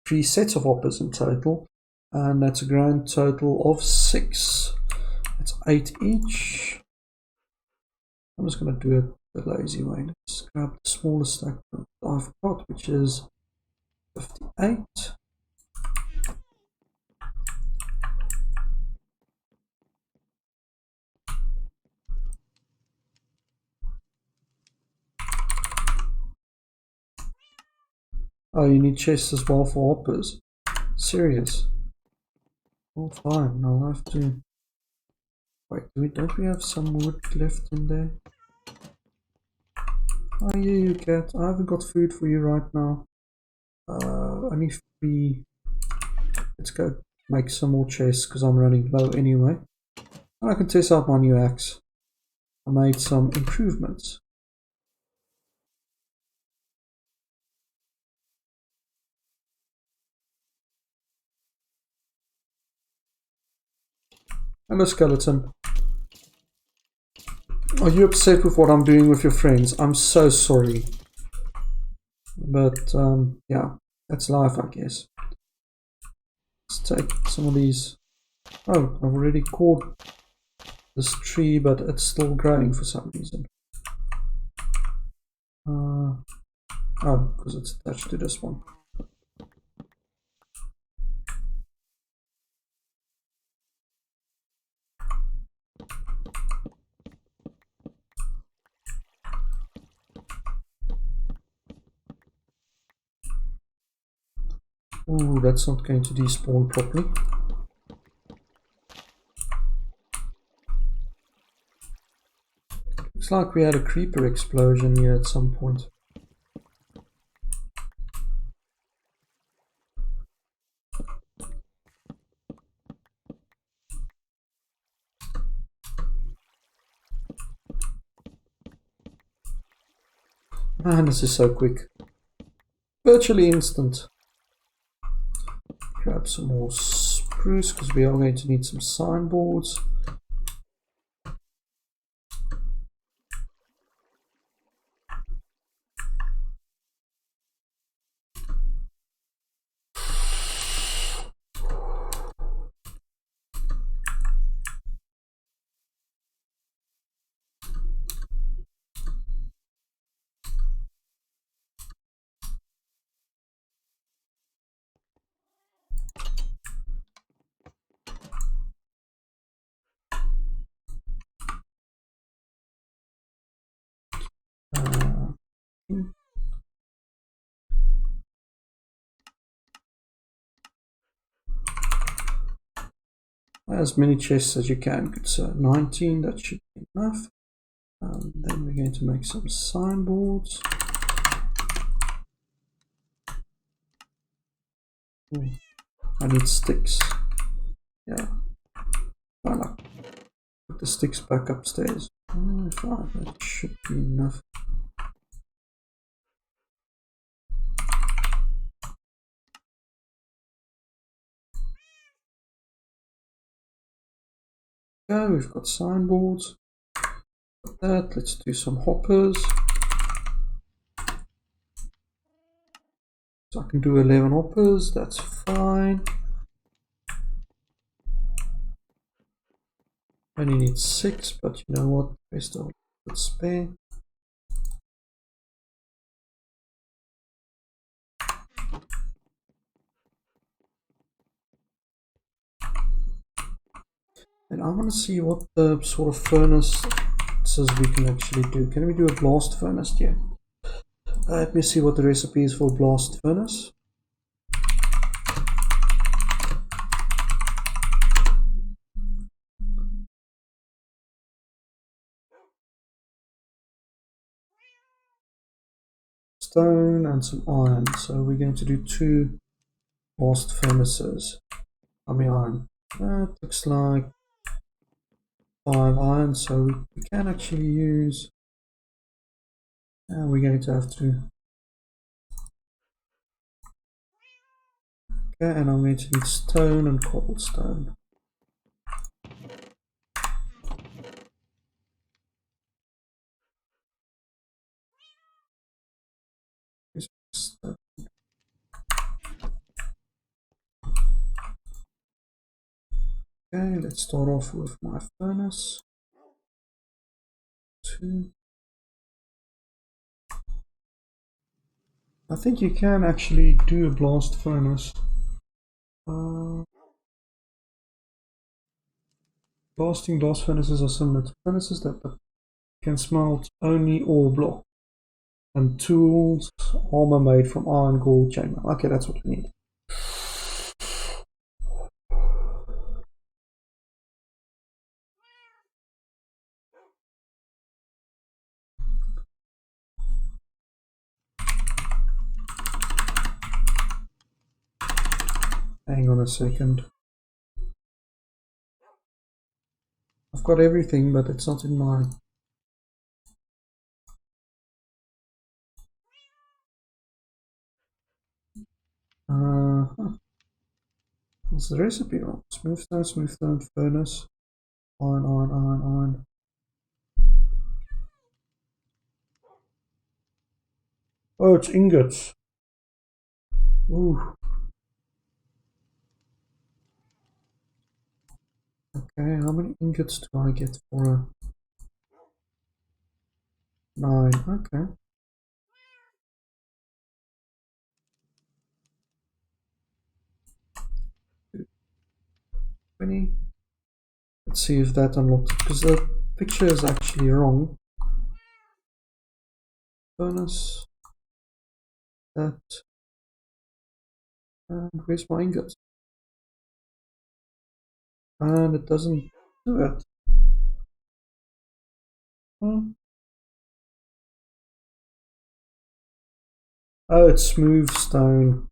3 sets of hoppers in total, and that's a grand total of 6. That's 8 each. I'm just going to do it the lazy way. Let's grab the smallest stack that I've got, which is 58. Oh, you need chests as well for hoppers? Serious? Oh, fine. I'll have to. Wait, don't we have some wood left in there? Oh, yeah, you cat. I haven't got food for you right now. I need 3. Let's go make some more chests because I'm running low anyway. And I can test out my new axe. I made some improvements. Hello, skeleton. Are you upset with what I'm doing with your friends? I'm so sorry. But, yeah, that's life, I guess. Let's take some of these. Oh, I've already caught this tree, but it's still growing for some reason. Oh, because it's attached to this one. Ooh, that's not going to despawn properly. Looks like we had a creeper explosion here at some point. Man, this is so quick. Virtually instant. Grab some more spruce because we are going to need some signboards. As many chests as you can. It's 19, that should be enough. Then we're going to make some signboards. Ooh, I need sticks. Yeah. Why not? Put the sticks back upstairs. Fine, that should be enough. Okay, we've got signboards. Got that. Let's do some hoppers. So I can do 11 hoppers, that's fine. Only need 6, but you know what? Rest of it spare. And I want to see what the sort of furnaces we can actually do. Can we do a blast furnace here? Let me see what the recipe is for blast furnace. Stone and some iron. So we're going to do 2 blast furnaces. How many iron? That looks like 5 iron. So we can actually use. We're going to have to. Okay, and I'm going to need stone and cobblestone. Okay, let's start off with my furnace. 2. I think you can actually do a blast furnace. Blasting blast furnaces are similar to furnaces that can smelt only ore block. And tools, armor made from iron, gold, chainmail. Okay, that's what we need. Hang on a second. I've got everything, but it's not in my... What's the recipe on? Smooth stone, furnace, iron. Oh, it's ingots. Ooh. Okay, how many ingots do I get for a... 9, okay. 20. Let's see if that unlocks it, because the picture is actually wrong. Furnace. That. And where's my ingot? And it doesn't do it. Hmm. Oh, it's smooth stone.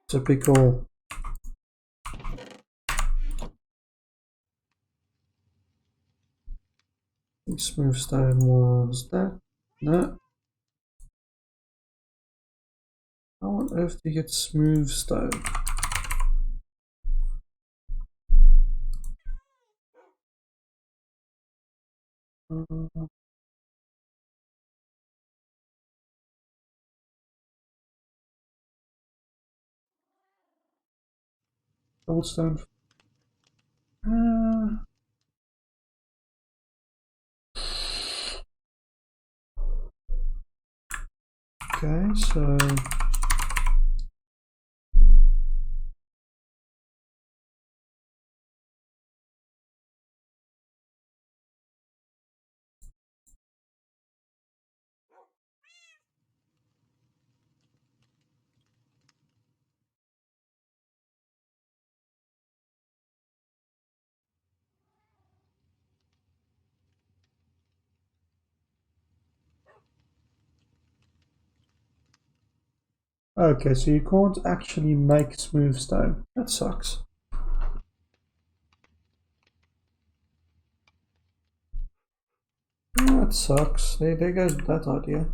Typical. Smooth stone was that. No. How on earth do you get smooth stone? Goldstone. Okay, so okay, so you can't actually make smooth stone. That sucks. That sucks. There goes that idea.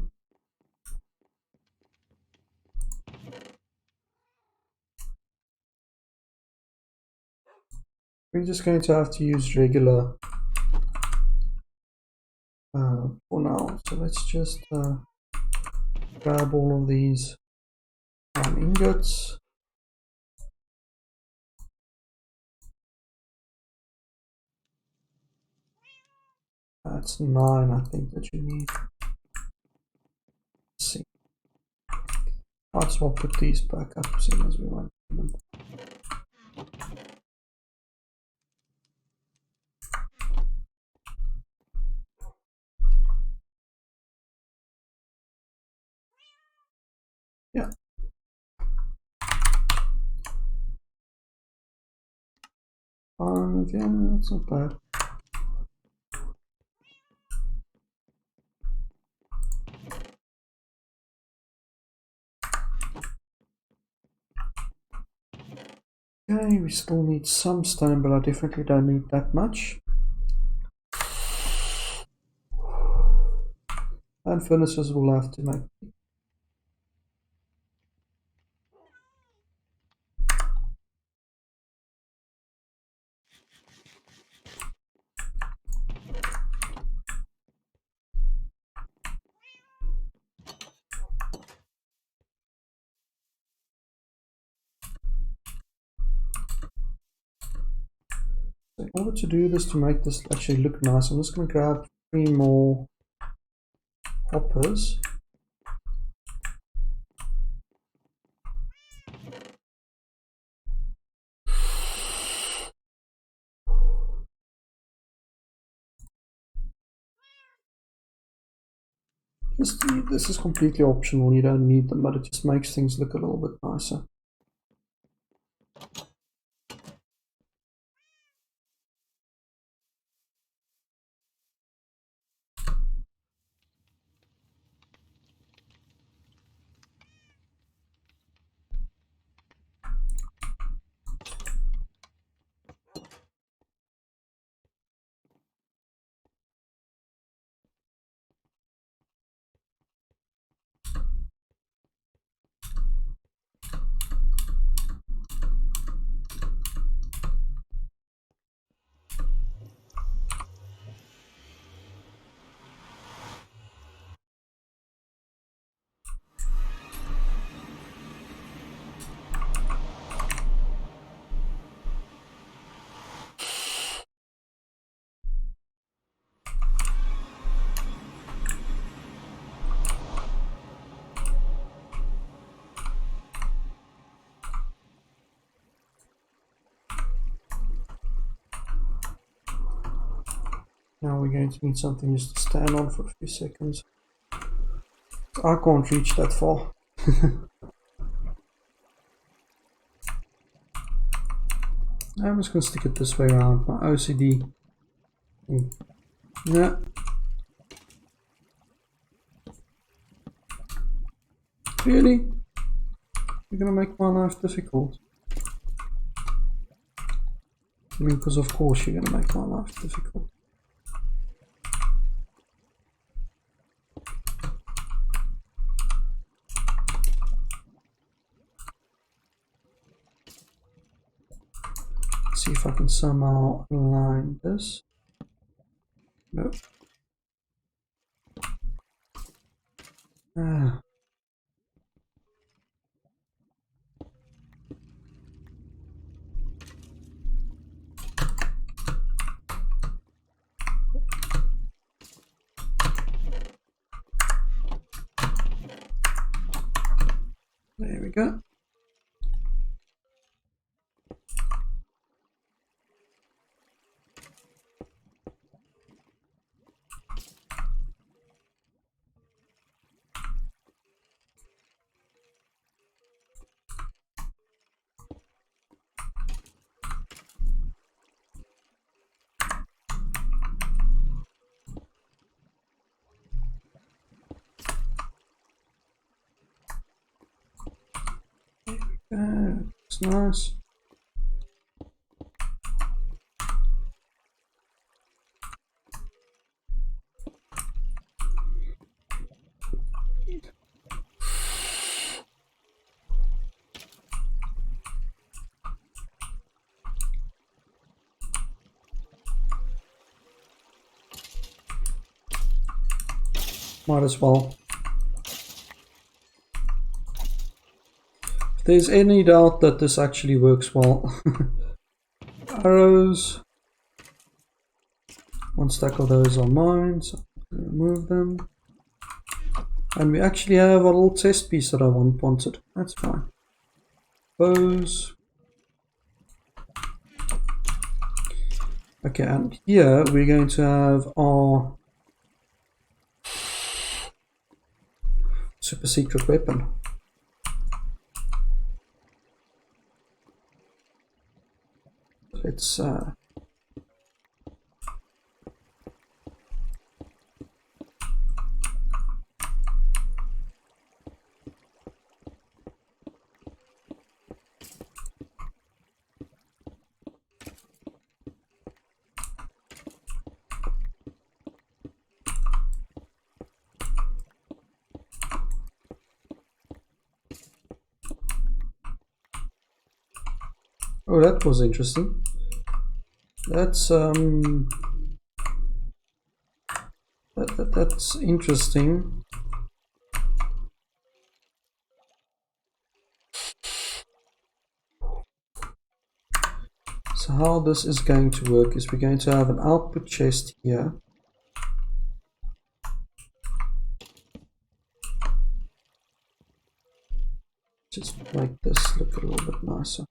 We're just going to have to use regular for now. So let's just grab all of these ingots. That's 9, I think, that you need. Let's see. Might as well put these back up, seeing as we went through them. Yeah. 5, yeah, that's not bad. Okay, we still need some stone, but I definitely don't need that much. And furnaces we'll have to make. In order to do this, to make this actually look nice, I'm just going to grab 3 more hoppers. This is completely optional, you don't need them, but it just makes things look a little bit nicer. Now we're going to need something just to stand on for a few seconds. I can't reach that far. I'm just going to stick it this way around. My OCD. Yeah. Really? You're going to make my life difficult? I mean, because of course you're going to make my life difficult. Let's see if I can somehow align this. Nope. Ah. There we go. It's nice. Might as well. If there's any doubt that this actually works well. Arrows. One stack of those are mine, so I'm going to remove them. And we actually have a little test piece that I wanted. That's fine. Bows. Okay, and here we're going to have our super secret weapon. Let's oh, that was interesting. That's that's interesting. So how this is going to work is we're going to have an output chest here. Just make this look a little bit nicer.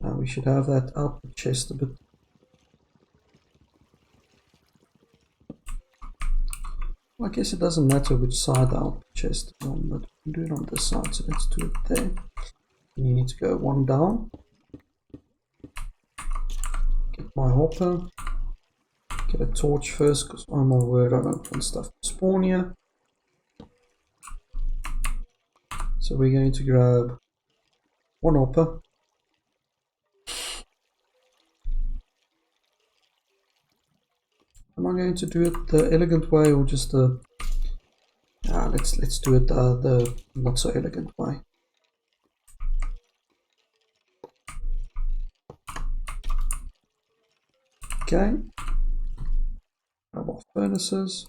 Now we should have that output chest a bit. I guess it doesn't matter which side the output chest is on, but we can do it on this side, so let's do it there. You need to go one down. Get my hopper. Get a torch first, because I'm more worried I don't want stuff to spawn here. So we're going to grab one hopper. Am I going to do it the elegant way or just the... let's do it the not so elegant way. Okay. Grab our furnaces.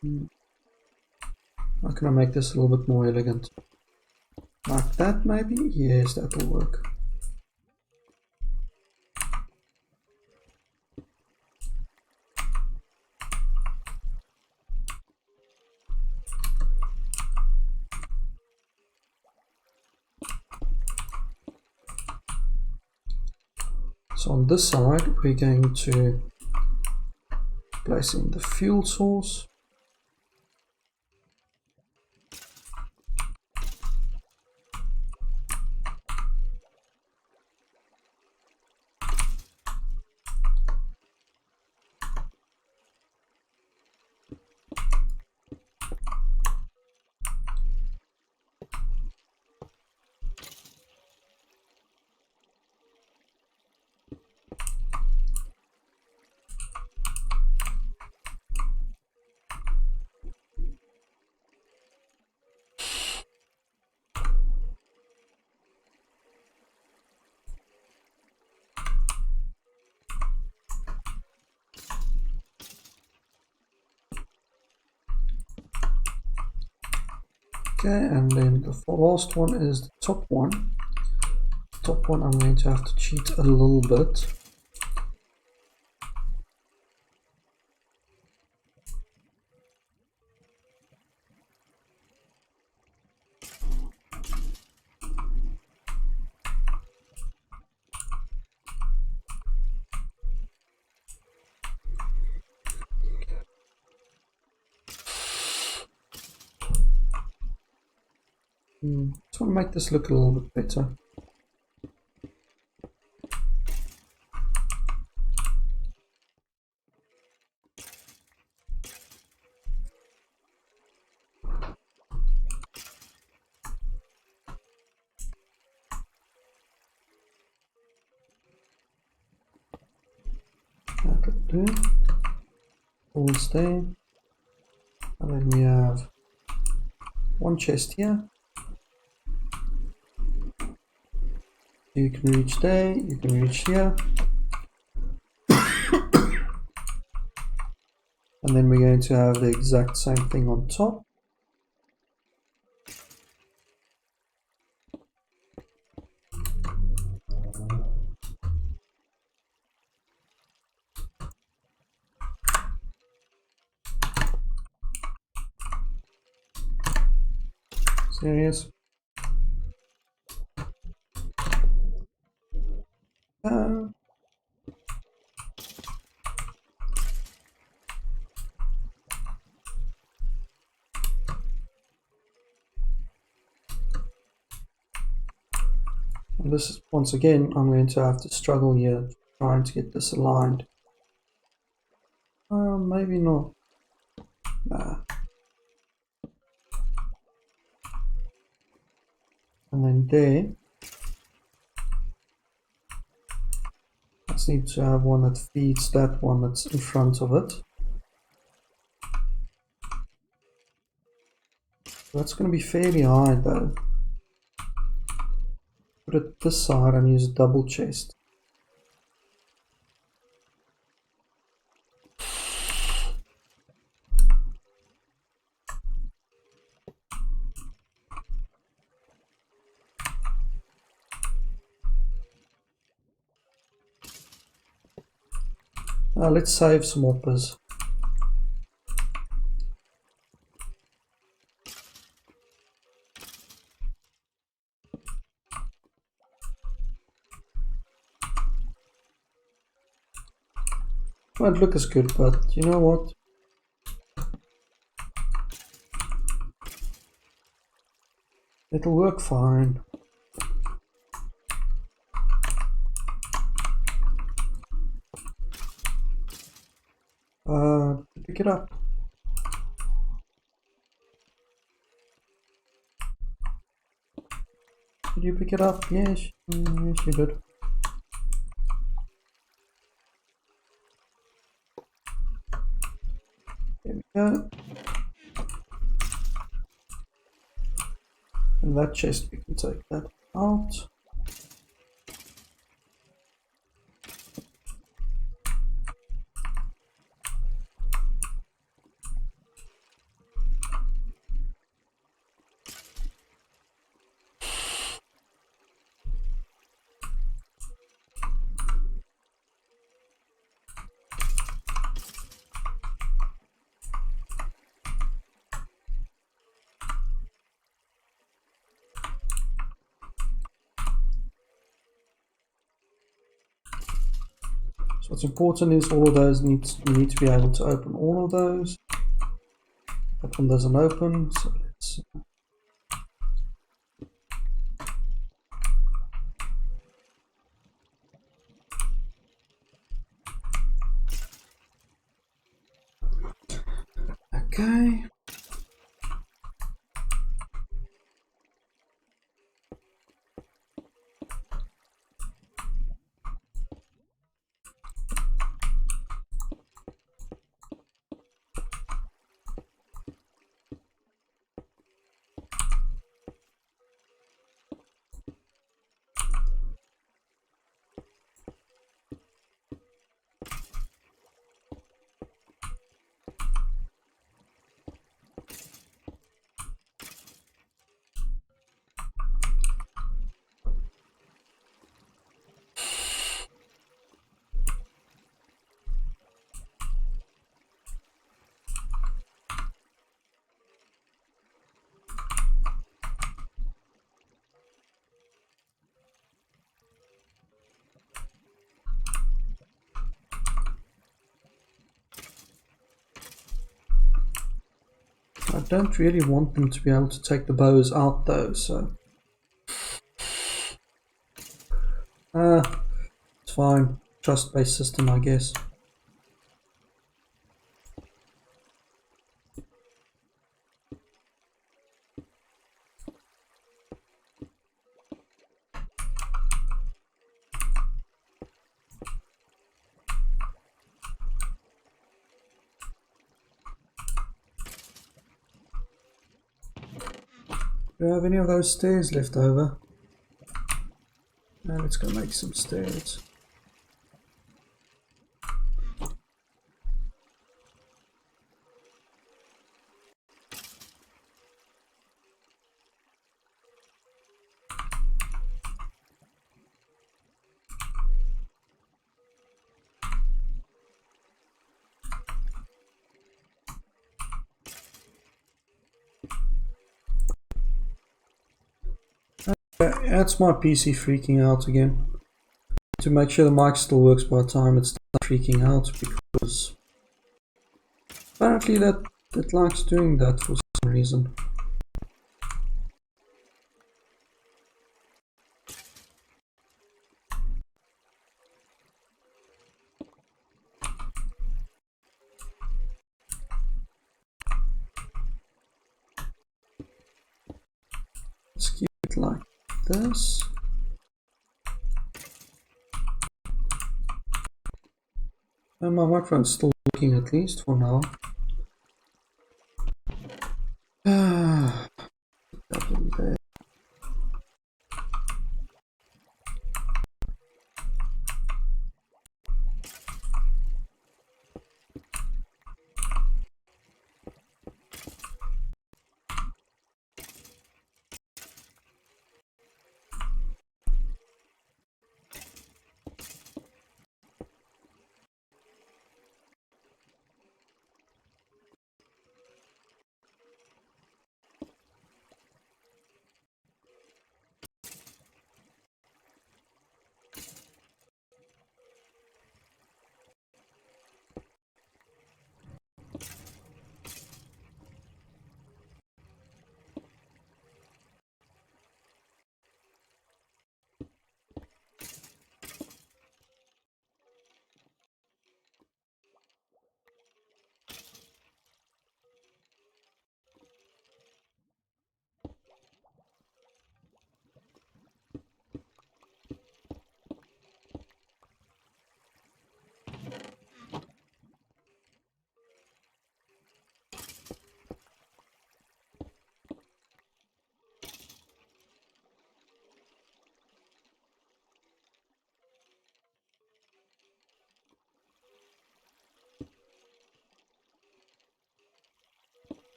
How can I make this a little bit more elegant? Like that maybe? Yes, that will work. So on this side, we're going to place in the fuel source. Okay, and then the last one is the top one. Top one I'm going to have to cheat a little bit. Just want to make this look a little bit better. That will do. Holes there. And then we have one chest here. You can reach there, you can reach here. And then we're going to have the exact same thing on top. Serious? And this is, once again, I'm going to have to struggle here trying to get this aligned. Maybe not. Nah. And then there, I just need to have one that feeds that one that's in front of it. That's going to be fairly high though. Put it this side and use a double chest. Now let's save some hoppers. Won't look as good, but you know what? It'll work fine. Pick it up. Did you pick it up? Yes, yes you did. There we go. And that chest, we can take that out. So what's important is all of those you need to be able to open all of those. That one doesn't open, so let's okay. I don't really want them to be able to take the bows out though, so it's fine. Trust-based system, I guess. Do I have any of those stairs left over? Now let's go make some stairs. That's my PC freaking out again. To make sure the mic still works by the time it's freaking out, because apparently it likes doing that for some reason. Let's keep it like this. And my microphone's still working, at least for now. There.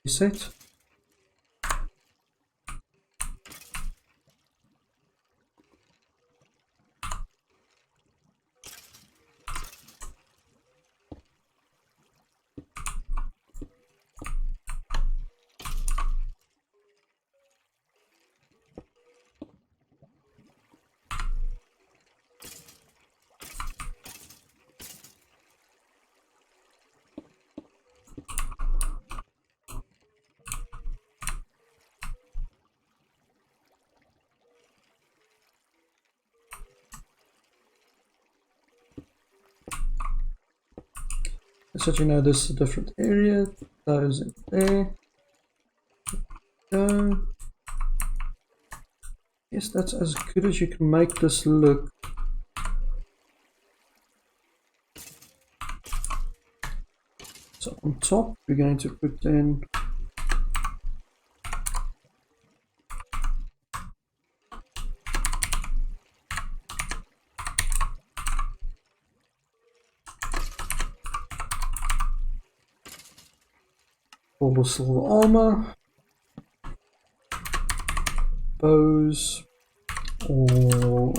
Reset. So you know this is a different area. Those in there. Go. Yes, that's as good as you can make this look. So on top, we're going to put in all the silver armor, bows, or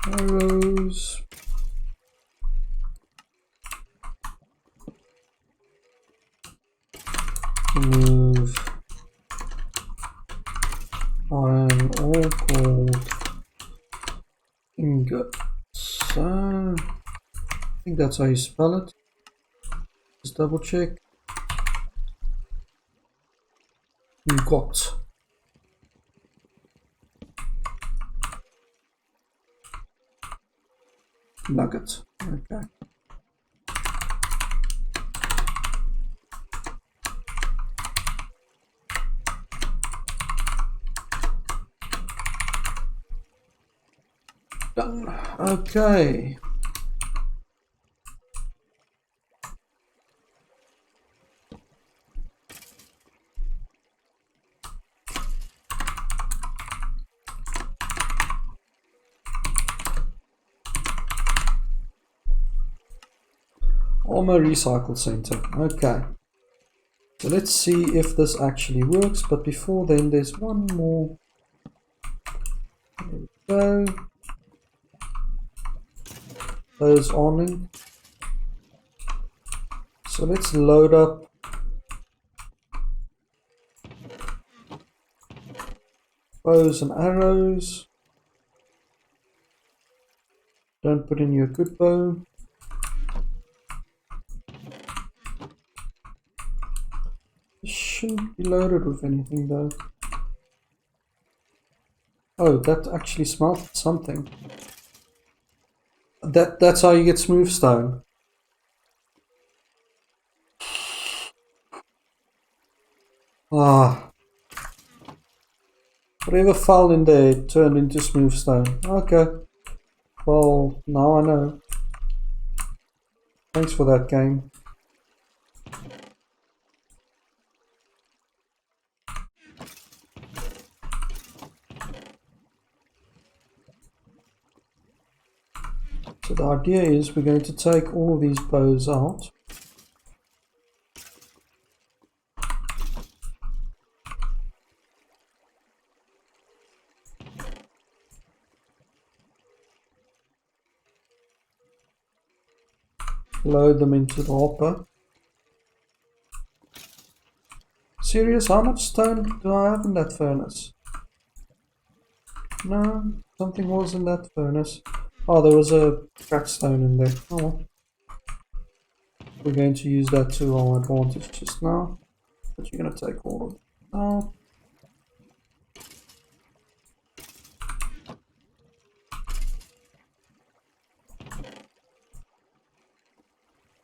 arrows. Move iron or gold ingot. So I think that's how you spell it. Just double check. Ingot. Nugget. Okay. Done. Okay. Armor Recycle Center. Okay. So let's see if this actually works, but before then there's one more. There we go. Those arming. So let's load up bows and arrows. Don't put in your good bow. This shouldn't be loaded with anything though. Oh, that actually smelted something. That's how you get smooth stone. Ah. Whatever fell in there turned into smooth stone. Okay. Well, now I know. Thanks for that, game. So the idea is we're going to take all of these bows out. Load them into the hopper. Serious? How much stone do I have in that furnace? No, something was in that furnace. Oh, there was a cracked stone in there. Oh well. We're going to use that to our advantage just now. But you're going to take all of it out.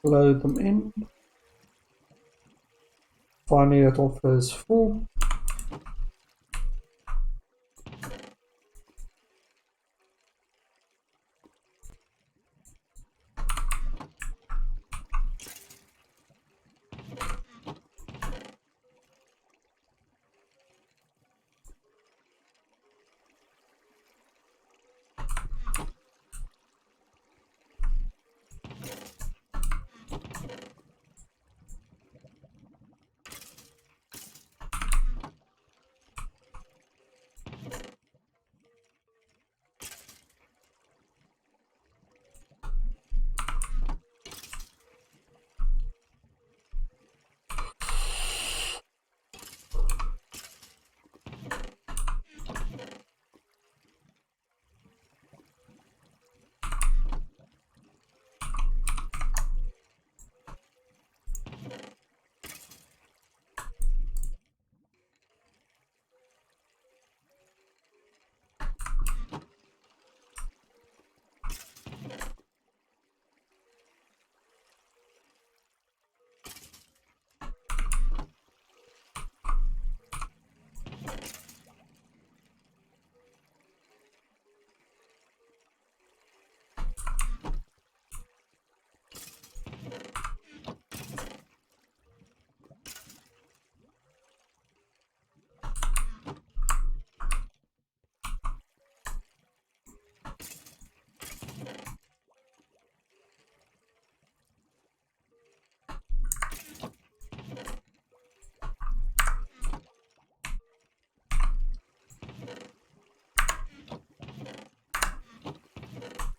Load them in. Finally, that offer is full.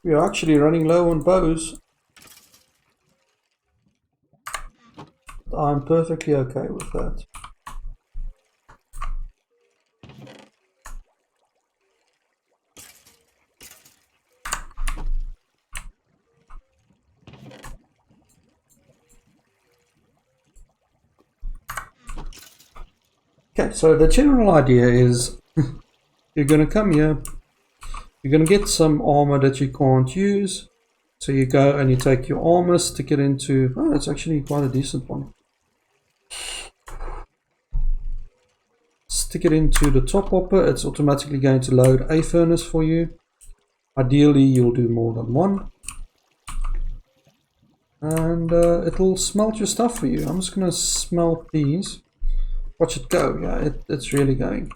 We are actually running low on bows. I'm perfectly okay with that. Okay, so the general idea is you're going to come here, you're going to get some armor that you can't use. So you go and you take your armor, stick it into... Oh, it's actually quite a decent one. Stick it into the top hopper. It's automatically going to load a furnace for you. Ideally, you'll do more than one. And it'll smelt your stuff for you. I'm just going to smelt these. Watch it go. Yeah, it's really going.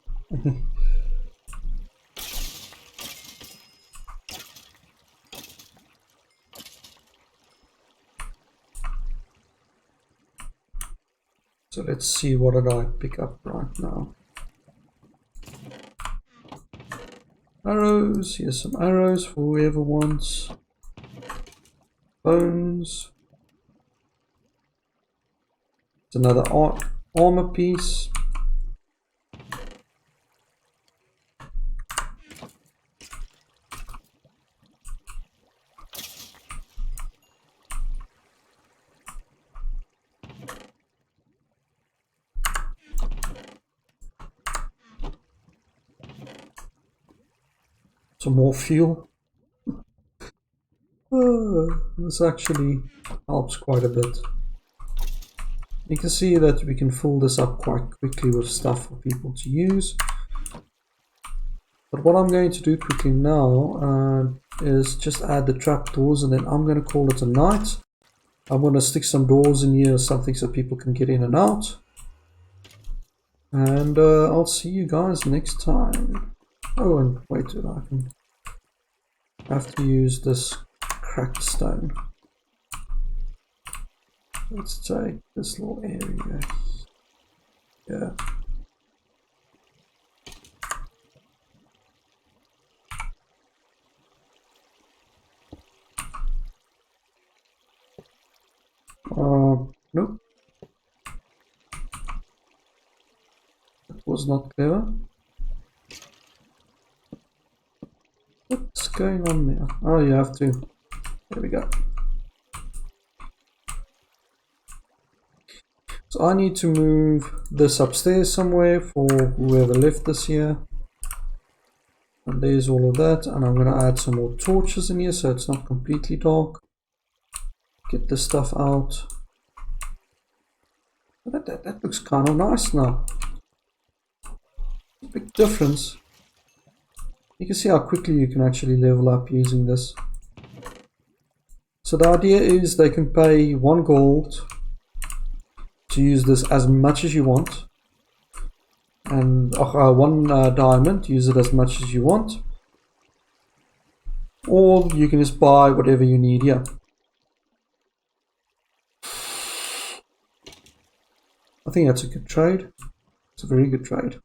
So let's see, what did I pick up right now? Arrows. Here's some arrows for whoever wants. Bones. It's another armor piece. Some more fuel. This actually helps quite a bit. You can see that we can fill this up quite quickly with stuff for people to use. But what I'm going to do quickly now is just add the trapdoors, and then I'm going to call it a night. I'm going to stick some doors in here or something so people can get in and out. And I'll see you guys next time. Oh, and wait, I have to use this cracked stone. Let's take this little area. Yeah. Nope. That was not clever. What's going on there? Oh, you have to. There we go. So I need to move this upstairs somewhere for whoever left this here. And there's all of that. And I'm going to add some more torches in here so it's not completely dark. Get this stuff out. That looks kind of nice now. Big difference. You can see how quickly you can actually level up using this. So the idea is they can pay 1 gold to use this as much as you want, and 1 diamond, use it as much as you want, or you can just buy whatever you need here. I think that's a good trade. It's a very good trade.